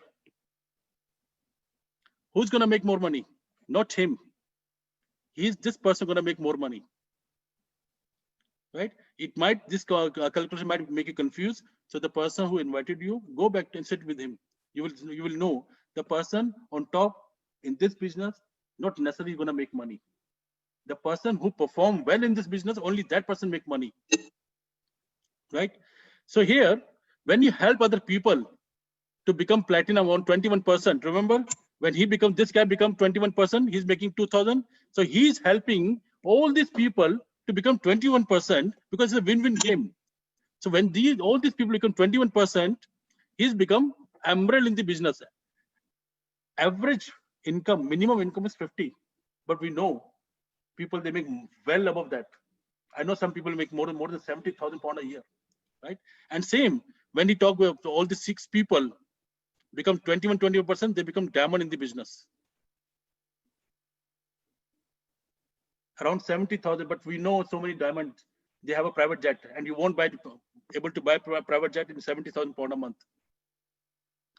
Who's gonna make more money? Not him. This person gonna make more money, right? This calculation might make you confused. So the person who invited you, go back and sit with him. You will know the person on top in this business not necessarily gonna make money. The person who perform well in this business, only that person make money, right? So here, when you help other people to become platinum on 21%, remember when this guy become 21%, he's making 2,000. So he's helping all these people to become 21% because it's a win-win game. So when all these people become 21%, he's become emerald in the business. Average income, minimum income is 50, but we know people, they make well above that. I know some people make more than 70,000 pounds a year, right? And same, when he talk about all the 6 people become 21%, they become diamond in the business. Around 70,000, but we know so many diamonds, they have a private jet, and you won't able to buy a private jet in 70,000 pounds a month.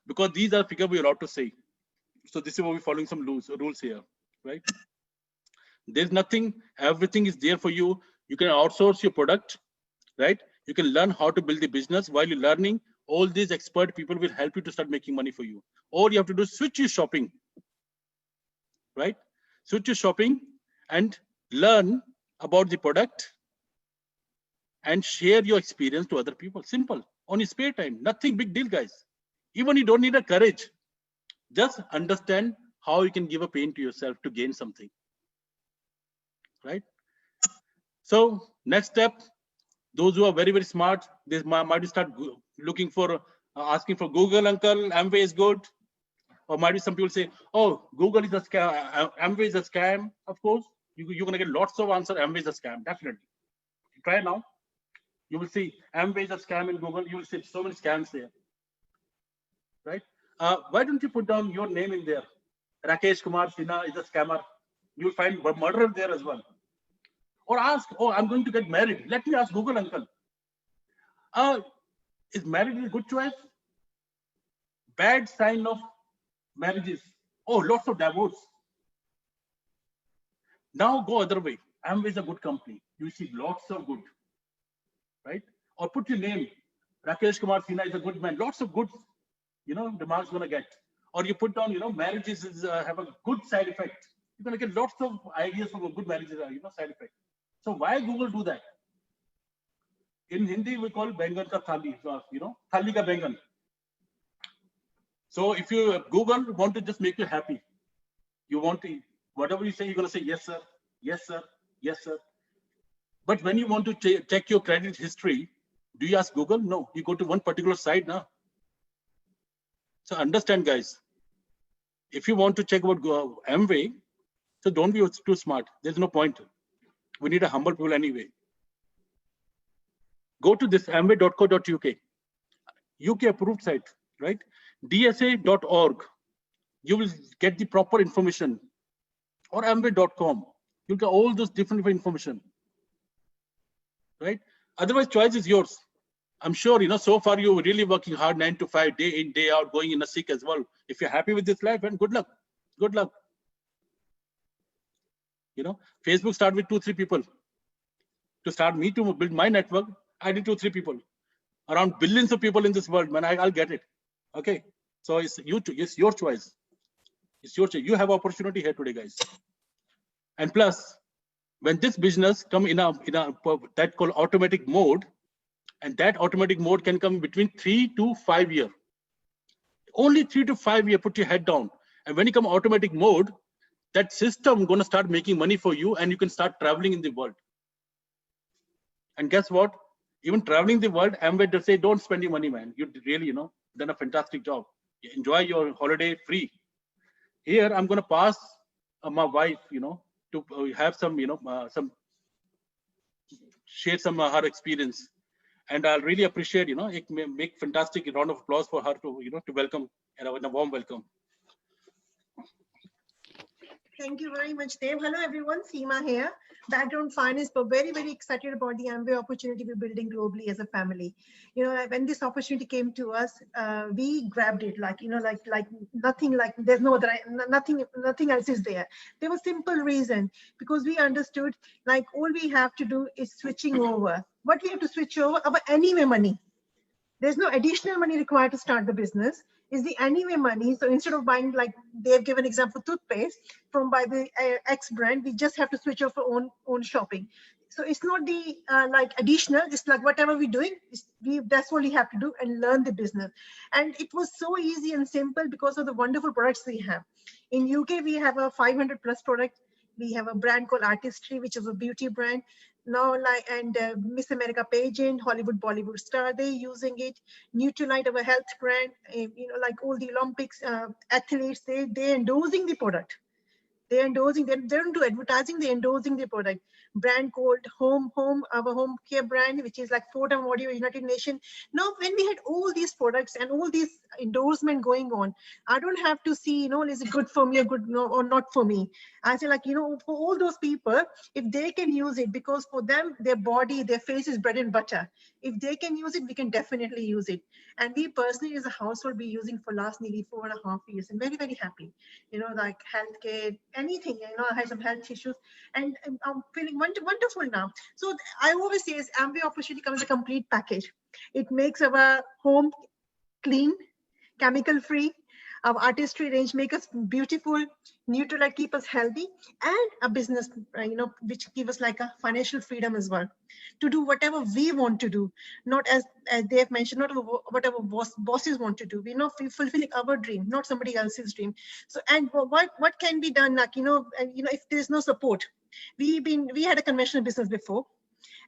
Because these are figures we're allowed to say. So this is why we're following some rules here, right? There's nothing, everything is there for you. You can outsource your product, right? You can learn how to build the business. While you're learning, all these expert people will help you to start making money for you. All you have to do is switch your shopping, right? Switch your shopping and learn about the product and share your experience to other people. Simple, on your spare time, nothing big deal, guys. Even you don't need a courage. Just understand how you can give a pain to yourself to gain something, right? So next step, those who are very, very smart, they might start looking for, asking for Google, uncle, Amway is good. Or might be some people say, oh, Google is a scam, Amway is a scam. Of course, you're gonna get lots of answers, Amway is a scam, definitely. Try now. You will see Amway is a scam in Google. You will see so many scams there, right? Why don't you put down your name in there? Rakesh Kumar Sinha is a scammer. You'll find a murderer there as well. Or ask, oh, I'm going to get married. Let me ask Google, uncle. Is marriage a good choice? Bad sign of marriages. Oh, lots of divorce. Now go other way. Amway is a good company. You see lots of good, right? Or put your name. Rakesh Kumar Sinha is a good man. Lots of good, the mark's gonna get. Or you put down, marriages have a good side effect. You're gonna get lots of ideas from a good marriages, side effect. So why Google do that? In Hindi, we call Bengal ka thali, thali ka Bengal. So if you Google want to just make you happy, you want to, whatever you say, you're gonna say, yes, sir, yes, sir, yes, sir. But when you want to check your credit history, do you ask Google? No, you go to one particular site now. So understand, guys, if you want to check about Amway, so don't be too smart. There's no point. We need a humble people anyway. Go to this amway.co.uk, UK approved site, right? dsa.org. You will get the proper information. Or amway.com. You'll get all those different information, right? Otherwise, choice is yours. I'm sure, so far you're really working hard 9 to 5, day in, day out, going in a sick as well. If you're happy with this life, then good luck. Good luck. Facebook started with 2-3 people. To start me to build my network, I did 2-3 people. Around billions of people in this world, man, I'll get it. Okay. So it's your choice. It's your choice. You have opportunity here today, guys. And plus, when this business come in a that called automatic mode, and that automatic mode can come between 3 to 5 years. Only 3 to 5 years, put your head down. And when you come automatic mode, that system gonna start making money for you, and you can start traveling in the world. And guess what? Even traveling the world, Amway to say, don't spend your money, man. You really, done a fantastic job. You enjoy your holiday free. Here, I'm gonna pass my wife, to have some, share some her experience. And I'll really appreciate, it may make fantastic round of applause for her to, to welcome and a warm welcome. Thank you very much, Dev. Hello, everyone. Seema here. Background finance, but very, very excited about the Amway opportunity we're building globally as a family. When this opportunity came to us, we grabbed it like nothing, like there's no other, nothing else is there. There was simple reason, because we understood like all we have to do is switching over. What we have to switch over, our anyway money. There's no additional money required to start the business. Is the anyway money. So instead of buying, like they've given example, toothpaste from by the X brand, we just have to switch off our own shopping. So it's not the like additional, it's like whatever we're doing, that's all we have to do and learn the business. And it was so easy and simple because of the wonderful products we have. In UK, we have a 500 plus product. We have a brand called Artistry, which is a beauty brand. Now, Miss America pageant, Hollywood, Bollywood star, they're using it. Nutrilite, our health brand, like all the Olympics athletes, they're endorsing the product. They're endorsing, they don't do advertising, they're endorsing the product. Brand called Home, our home care brand, which is like 4-time audio United Nations. Now, when we had all these products and all these endorsement going on, I don't have to see, is it good for me or good or not for me. I say like, for all those people, if they can use it, because for them, their body, their face is bread and butter. If they can use it, we can definitely use it. And we personally as a household be using for last nearly 4.5 years and very, very happy, like healthcare, anything, I had some health issues and I'm feeling wonderful now. So I always say is Amway opportunity comes a complete package. It makes our home clean, chemical free. Our Artistry range make us beautiful, Nutrilite keep us healthy, and a business, which give us like a financial freedom as well to do whatever we want to do. Not as they have mentioned, not whatever bosses want to do. We're not fulfilling our dream, not somebody else's dream. So, and what can be done, like, if there's no support. We had a conventional business before.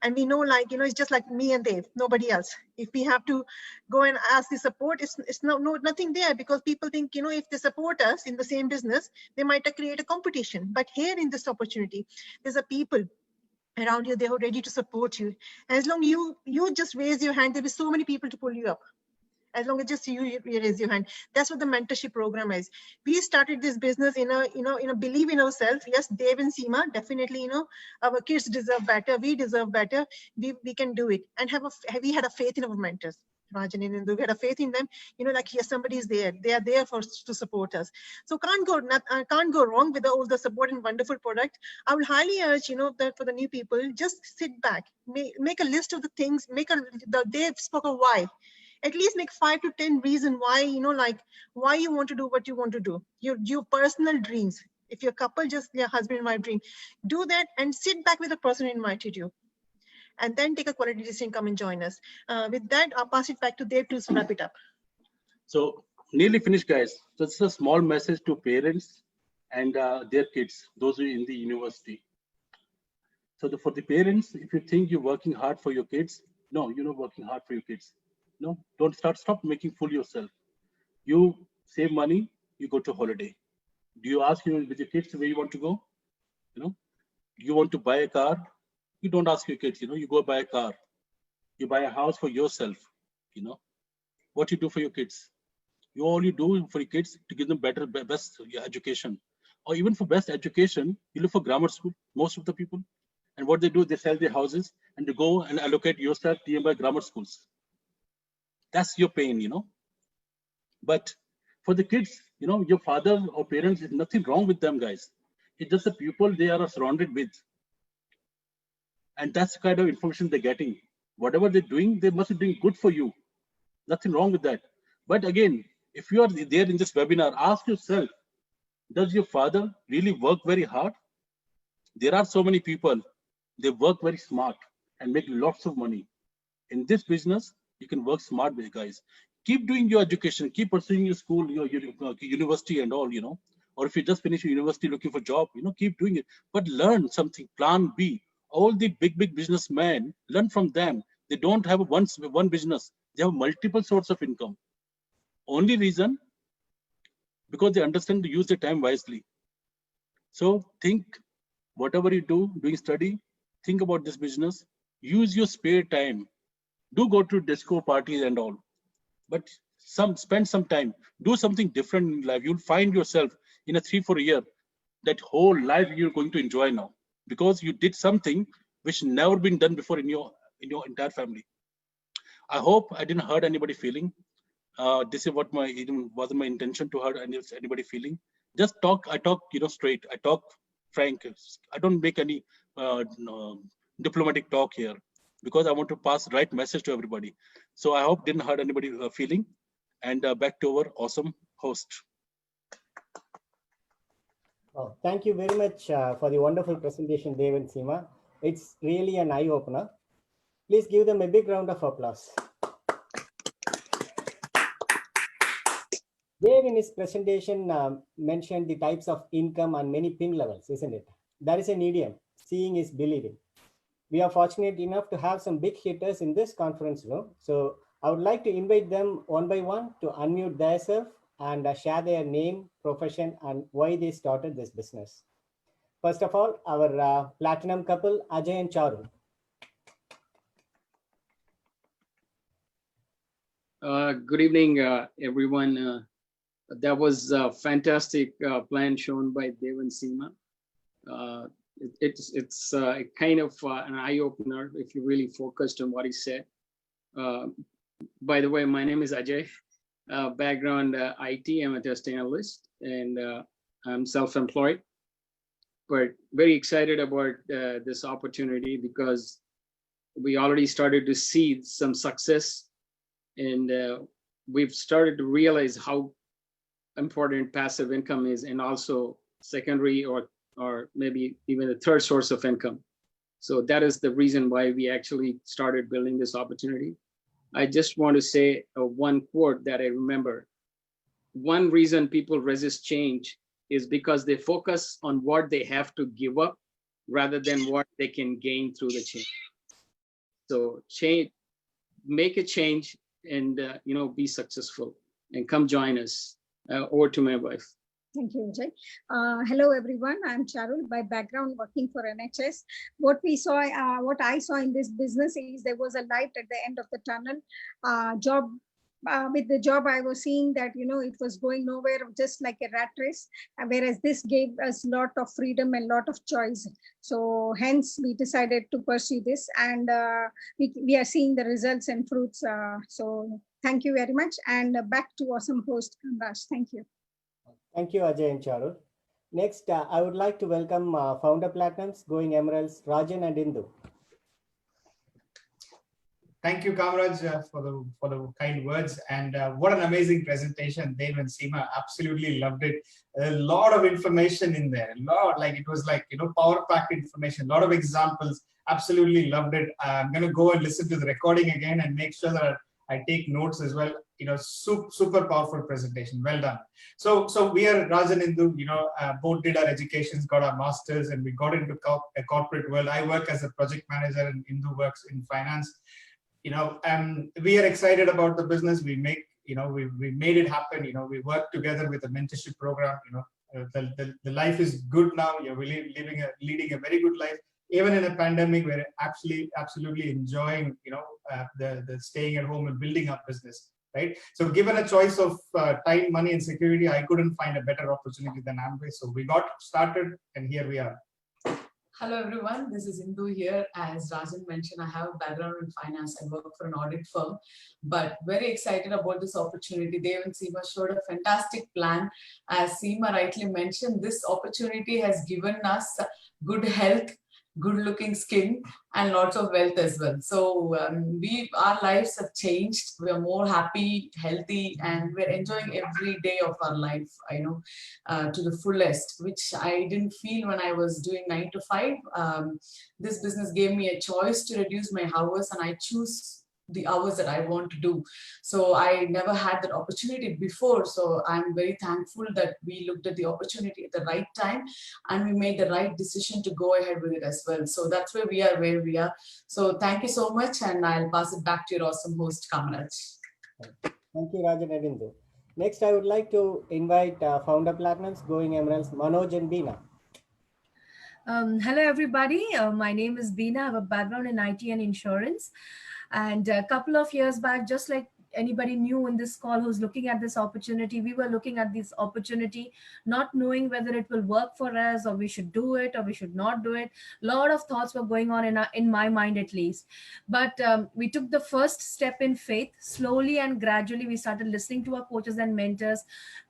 And we know, like, it's just like me and Dave, nobody else. If we have to go and ask the support, it's nothing there, because people think, if they support us in the same business, they might create a competition. But here in this opportunity, there's a people around you, they are ready to support you. As long as you just raise your hand, there'll be so many people to pull you up. As long as just you raise your hand. That's what the mentorship program is. We started this business in a believe in ourselves. Yes, Dave and Seema, definitely, our kids deserve better. We deserve better. We can do it. And we had a faith in our mentors. Rajan and Indu, we had a faith in them, like, yes, somebody is there. They are there to support us. So can't go wrong with all the support and wonderful product. I would highly urge, that for the new people, just sit back, make a list of the things, Dave spoke of why. At least make 5 to 10 reasons why, why you want to do what you want to do. Your personal dreams. If you're a couple, just your husband and wife dream, do that and sit back with the person who invited you. And then take a quality decision, come and join us. With that, I'll pass it back to Dave to wrap it up. So nearly finished, guys. So this is a small message to parents and their kids, those who are in the university. So for the parents, if you think you're working hard for your kids, no, you're not working hard for your kids. No, don't stop making fool yourself. You save money, you go to holiday. Do you ask with your kids where you want to go? Do you want to buy a car? You don't ask your kids, you go buy a car. You buy a house for yourself, What you do for your kids? You only do for your kids to give them best education. Or even for best education, you look for grammar school, most of the people. And what they do, they sell their houses and they go and allocate yourself to nearby grammar schools. That's your pain, But for the kids, your father or parents, there's nothing wrong with them, guys. It's just the people they are surrounded with. And that's the kind of information they're getting. Whatever they're doing, they must be doing good for you. Nothing wrong with that. But again, if you are there in this webinar, ask yourself, Does your father really work very hard? There are so many people, they work very smart and make lots of money. In this business, you can work smart, guys. Keep doing your education, keep pursuing your school, your university and all, or if you just finish your university looking for job, keep doing it. But learn something, plan B. All the big businessmen, learn from them. They don't have one business. They have multiple sources of income. Only reason, because they understand to use their time wisely. So think, whatever you do, doing study, think about this business, use your spare time. Do go to disco parties and all, but spend some time, do something different in life. You'll find yourself in a 3-4 year, that whole life you're going to enjoy now, because you did something which never been done before in your entire family. I hope I didn't hurt anybody feeling. This is what wasn't my intention to hurt anybody feeling. Just talk. I talk, straight. I talk frank. I don't make any diplomatic talk here, because I want to pass right message to everybody. So I hope didn't hurt anybody feeling. And back to our awesome host. Oh, thank you very much for the wonderful presentation, Dev and Seema. It's really an eye-opener. Please give them a big round of applause. Dev in his presentation mentioned the types of income on many pin levels, isn't it? There is an idiom, seeing is believing. We are fortunate enough to have some big hitters in this conference room. So I would like to invite them one by one to unmute themselves and share their name, profession, and why they started this business. First of all, our platinum couple, Ajay and Charu. Good evening, everyone. That was a fantastic plan shown by Dev and Seema. It's kind of an eye-opener if you really focused on what he said. By the way, my name is Ajay. Background IT, I'm a test analyst, and I'm self-employed. But very excited about this opportunity because we already started to see some success, and we've started to realize how important passive income is, and also secondary or maybe even a third source of income. So that is the reason why we actually started building this opportunity. I just want to say one quote that I remember. One reason people resist change is because they focus on what they have to give up rather than what they can gain through the change. So make a change and be successful, and come join us. Over to my wife. Thank you, Vijay. Hello, everyone. I'm Charul. By background, working for NHS. What I saw in this business is there was a light at the end of the tunnel. With the job, I was seeing that it was going nowhere, just like a rat race. Whereas this gave us a lot of freedom and lot of choice. So hence we decided to pursue this, and we are seeing the results and fruits. So thank you very much, and back to awesome host Kamraj. Thank you. Thank you, Ajay and Charul. Next, I would like to welcome Founder Platinums, Going Emeralds, Rajan and Indu. Thank you, Kamraj, for the kind words, and what an amazing presentation, Dev and Seema. Absolutely loved it. A lot of information in there. It was like power-packed information. A lot of examples. Absolutely loved it. I'm gonna go and listen to the recording again and make sure that I take notes as well. Super powerful presentation. Well done. So we are Rajan and Indu. Both did our educations, got our masters, and we got into a corporate world. I work as a project manager, and Indu works in finance. We are excited about the business. We made it happen. We work together with a mentorship program. The life is good now. You're really leading a very good life. Even in a pandemic, we're absolutely enjoying, the staying at home and building up business, right? So given a choice of time, money, and security, I couldn't find a better opportunity than Amway. So we got started, and here we are. Hello everyone, this is Indu here. As Rajan mentioned, I have a background in finance. I work for an audit firm, but very excited about this opportunity. Dev and Seema showed a fantastic plan. As Seema rightly mentioned, this opportunity has given us good health, good looking skin, and lots of wealth as well. So our lives have changed. We are more happy, healthy, and we're enjoying every day of our life, to the fullest, which I didn't feel when I was doing 9 to 5. This business gave me a choice to reduce my hours, and I choose the hours that I want to do. So I never had that opportunity before. So I'm very thankful that we looked at the opportunity at the right time, and we made the right decision to go ahead with it as well. So that's where we are. So thank you so much, and I'll pass it back to your awesome host, Kamaraj. Thank you, Rajan and Indu. Next, I would like to invite Founder Platinums, Going Emeralds, Manoj and Beena. Hello, everybody. My name is Beena. I have a background in IT and insurance. And a couple of years back, just like anybody new in this call who's looking at this opportunity, we were looking at this opportunity, not knowing whether it will work for us, or we should do it, or we should not do it. A lot of thoughts were going on in my mind, at least. But we took the first step in faith. Slowly and gradually, we started listening to our coaches and mentors,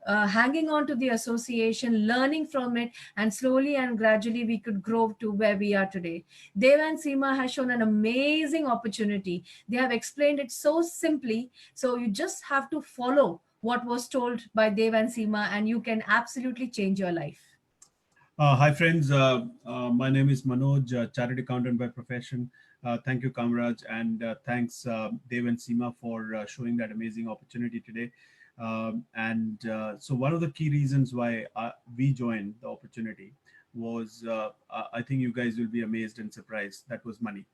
hanging on to the association, learning from it, and slowly and gradually we could grow to where we are today. Dev and Seema has shown an amazing opportunity. They have explained it so simply. So you just have to follow what was told by Dev and Seema, and you can absolutely change your life. Hi, friends. My name is Manoj, chartered accountant by profession. Thank you, Kamaraj, and thanks, Dev and Seema, for showing that amazing opportunity today. So one of the key reasons why we joined the opportunity was, I think you guys will be amazed and surprised, that was money.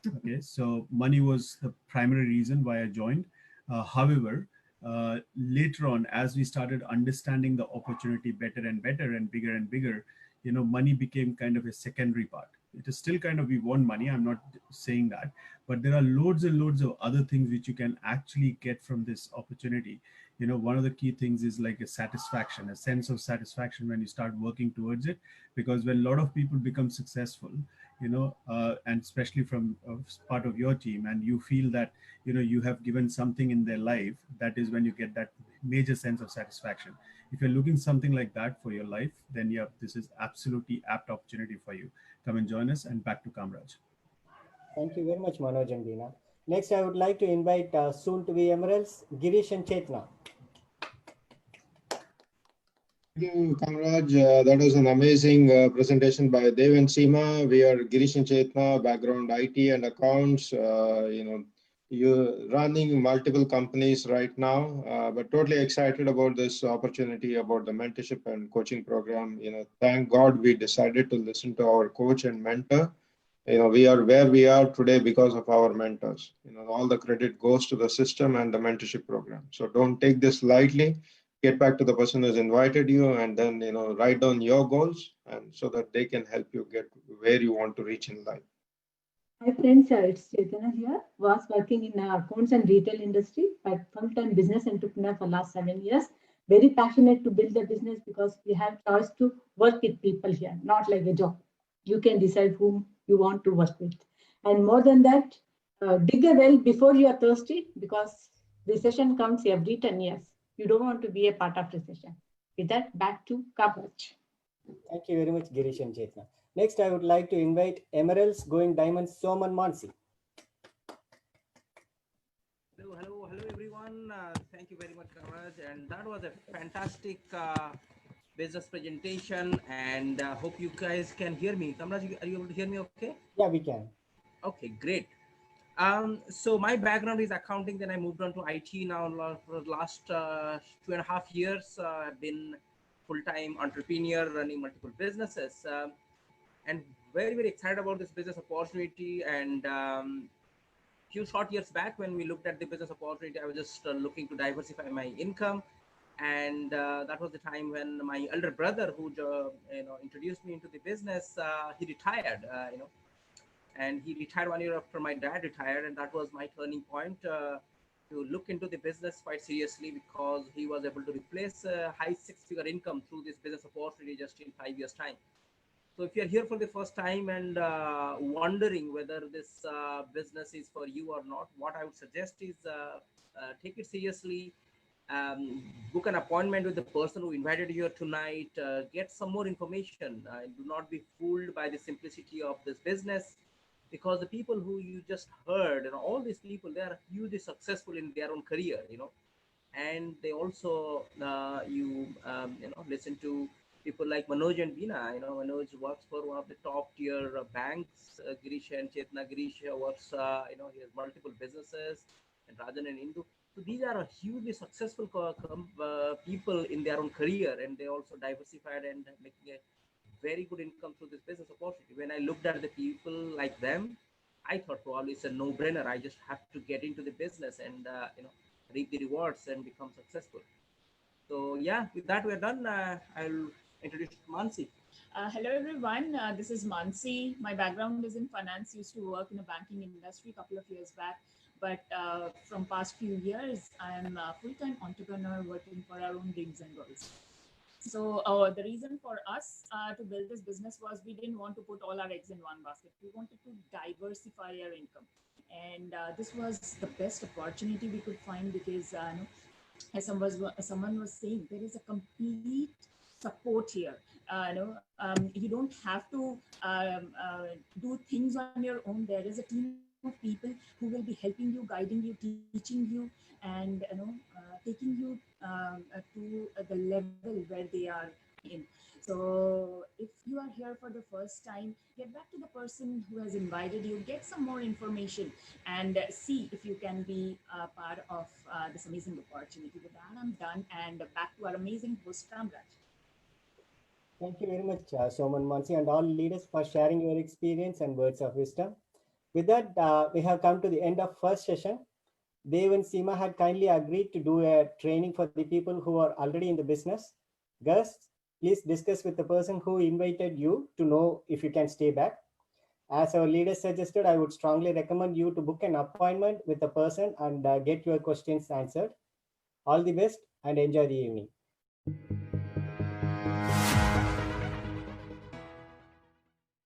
Okay, so money was the primary reason why I joined. However, later on, as we started understanding the opportunity better and better and bigger, money became kind of a secondary part. It is still kind of, we want money, I'm not saying that, but there are loads and loads of other things which you can actually get from this opportunity. One of the key things is like a satisfaction, a sense of satisfaction when you start working towards it, because when a lot of people become successful, and especially from part of your team, and you feel that, you have given something in their life, that is when you get that major sense of satisfaction. If you're looking something like that for your life, then yeah, this is absolutely apt opportunity for you. Come and join us, and back to Kamaraj. Thank you very much, Manoj and Beena. Next, I would like to invite soon to be Emeralds, Girish and Chetna. Thank you, Kamaraj. That was an amazing presentation by Dev and Seema. We are Girish and Chetna, background IT and accounts. You're running multiple companies right now, but totally excited about this opportunity, about the mentorship and coaching program. Thank God we decided to listen to our coach and mentor. We are where we are today because of our mentors. All the credit goes to the system and the mentorship program. So don't take this lightly. Get back to the person who's invited you, and then, write down your goals, and so that they can help you get where you want to reach in life. Hi friends, it's Chetna here. Was working in accounts and retail industry, but full-time business entrepreneur for last 7 years. Very passionate to build a business because we have choice to work with people here, not like a job. You can decide whom you want to work with. And more than that, dig a well before you are thirsty, because recession comes every 10 years. You don't want to be a part of recession. With that, back to Kamaraj. Thank you very much, Girish and Chetna. Next, I would like to invite Emeralds, Going Diamonds, Soman Mansi. Hello, everyone. Thank you very much, Kamaraj. And that was a fantastic business presentation. And hope you guys can hear me. Kamaraj, are you able to hear me okay? Yeah, we can. Okay, great. So my background is accounting. Then I moved on to IT now for the last 2.5 years. I've been full-time entrepreneur running multiple businesses. And very, very excited about this business opportunity. And few short years back, when we looked at the business opportunity, I was just looking to diversify my income. And that was the time when my elder brother, who introduced me into the business, he retired. And he retired 1 year after my dad retired, and that was my turning point to look into the business quite seriously, because he was able to replace high 6-figure income through this business opportunity just in 5 years' time. So if you're here for the first time and wondering whether this business is for you or not, what I would suggest is take it seriously book an appointment with the person who invited you here tonight. Get some more information. Do not be fooled by the simplicity of this business, because the people who you just heard, and all these people, they are hugely successful in their own career, and they also listen to people like Manoj and Beena. Manoj works for one of the top tier banks. Girish and Chetna. Girish works, he has multiple businesses, and Rajan and Indu. So these are hugely successful people in their own career, and they also diversified and making a very good income through this business opportunity. When I looked at the people like them, I thought probably it's a no-brainer. I just have to get into the business and reap the rewards and become successful. So yeah, with that we're done. I'll introduce Mansi. Hello everyone, this is Mansi. My background is in finance. Used to work in the banking industry a couple of years back, but from past few years, I am a full-time entrepreneur working for our own dreams and goals. So the reason for us to build this business was we didn't want to put all our eggs in one basket. We wanted to diversify our income. And this was the best opportunity we could find because as someone was saying, there is a complete support here. You don't have to do things on your own. There is a team of people who will be helping you, guiding you, teaching you, and taking you to the level where they are in. So if you are here for the first time, get back to the person who has invited you, get some more information, and see if you can be a part of this amazing opportunity. With that, I'm done, and back to our amazing host, Kamraj. Thank you very much, Soman, Mansi, and all leaders for sharing your experience and words of wisdom. With that, we have come to the end of first session. Dev and Seema had kindly agreed to do a training for the people who are already in the business. Gus, please discuss with the person who invited you to know if you can stay back. As our leader suggested, I would strongly recommend you to book an appointment with the person and get your questions answered. All the best and enjoy the evening.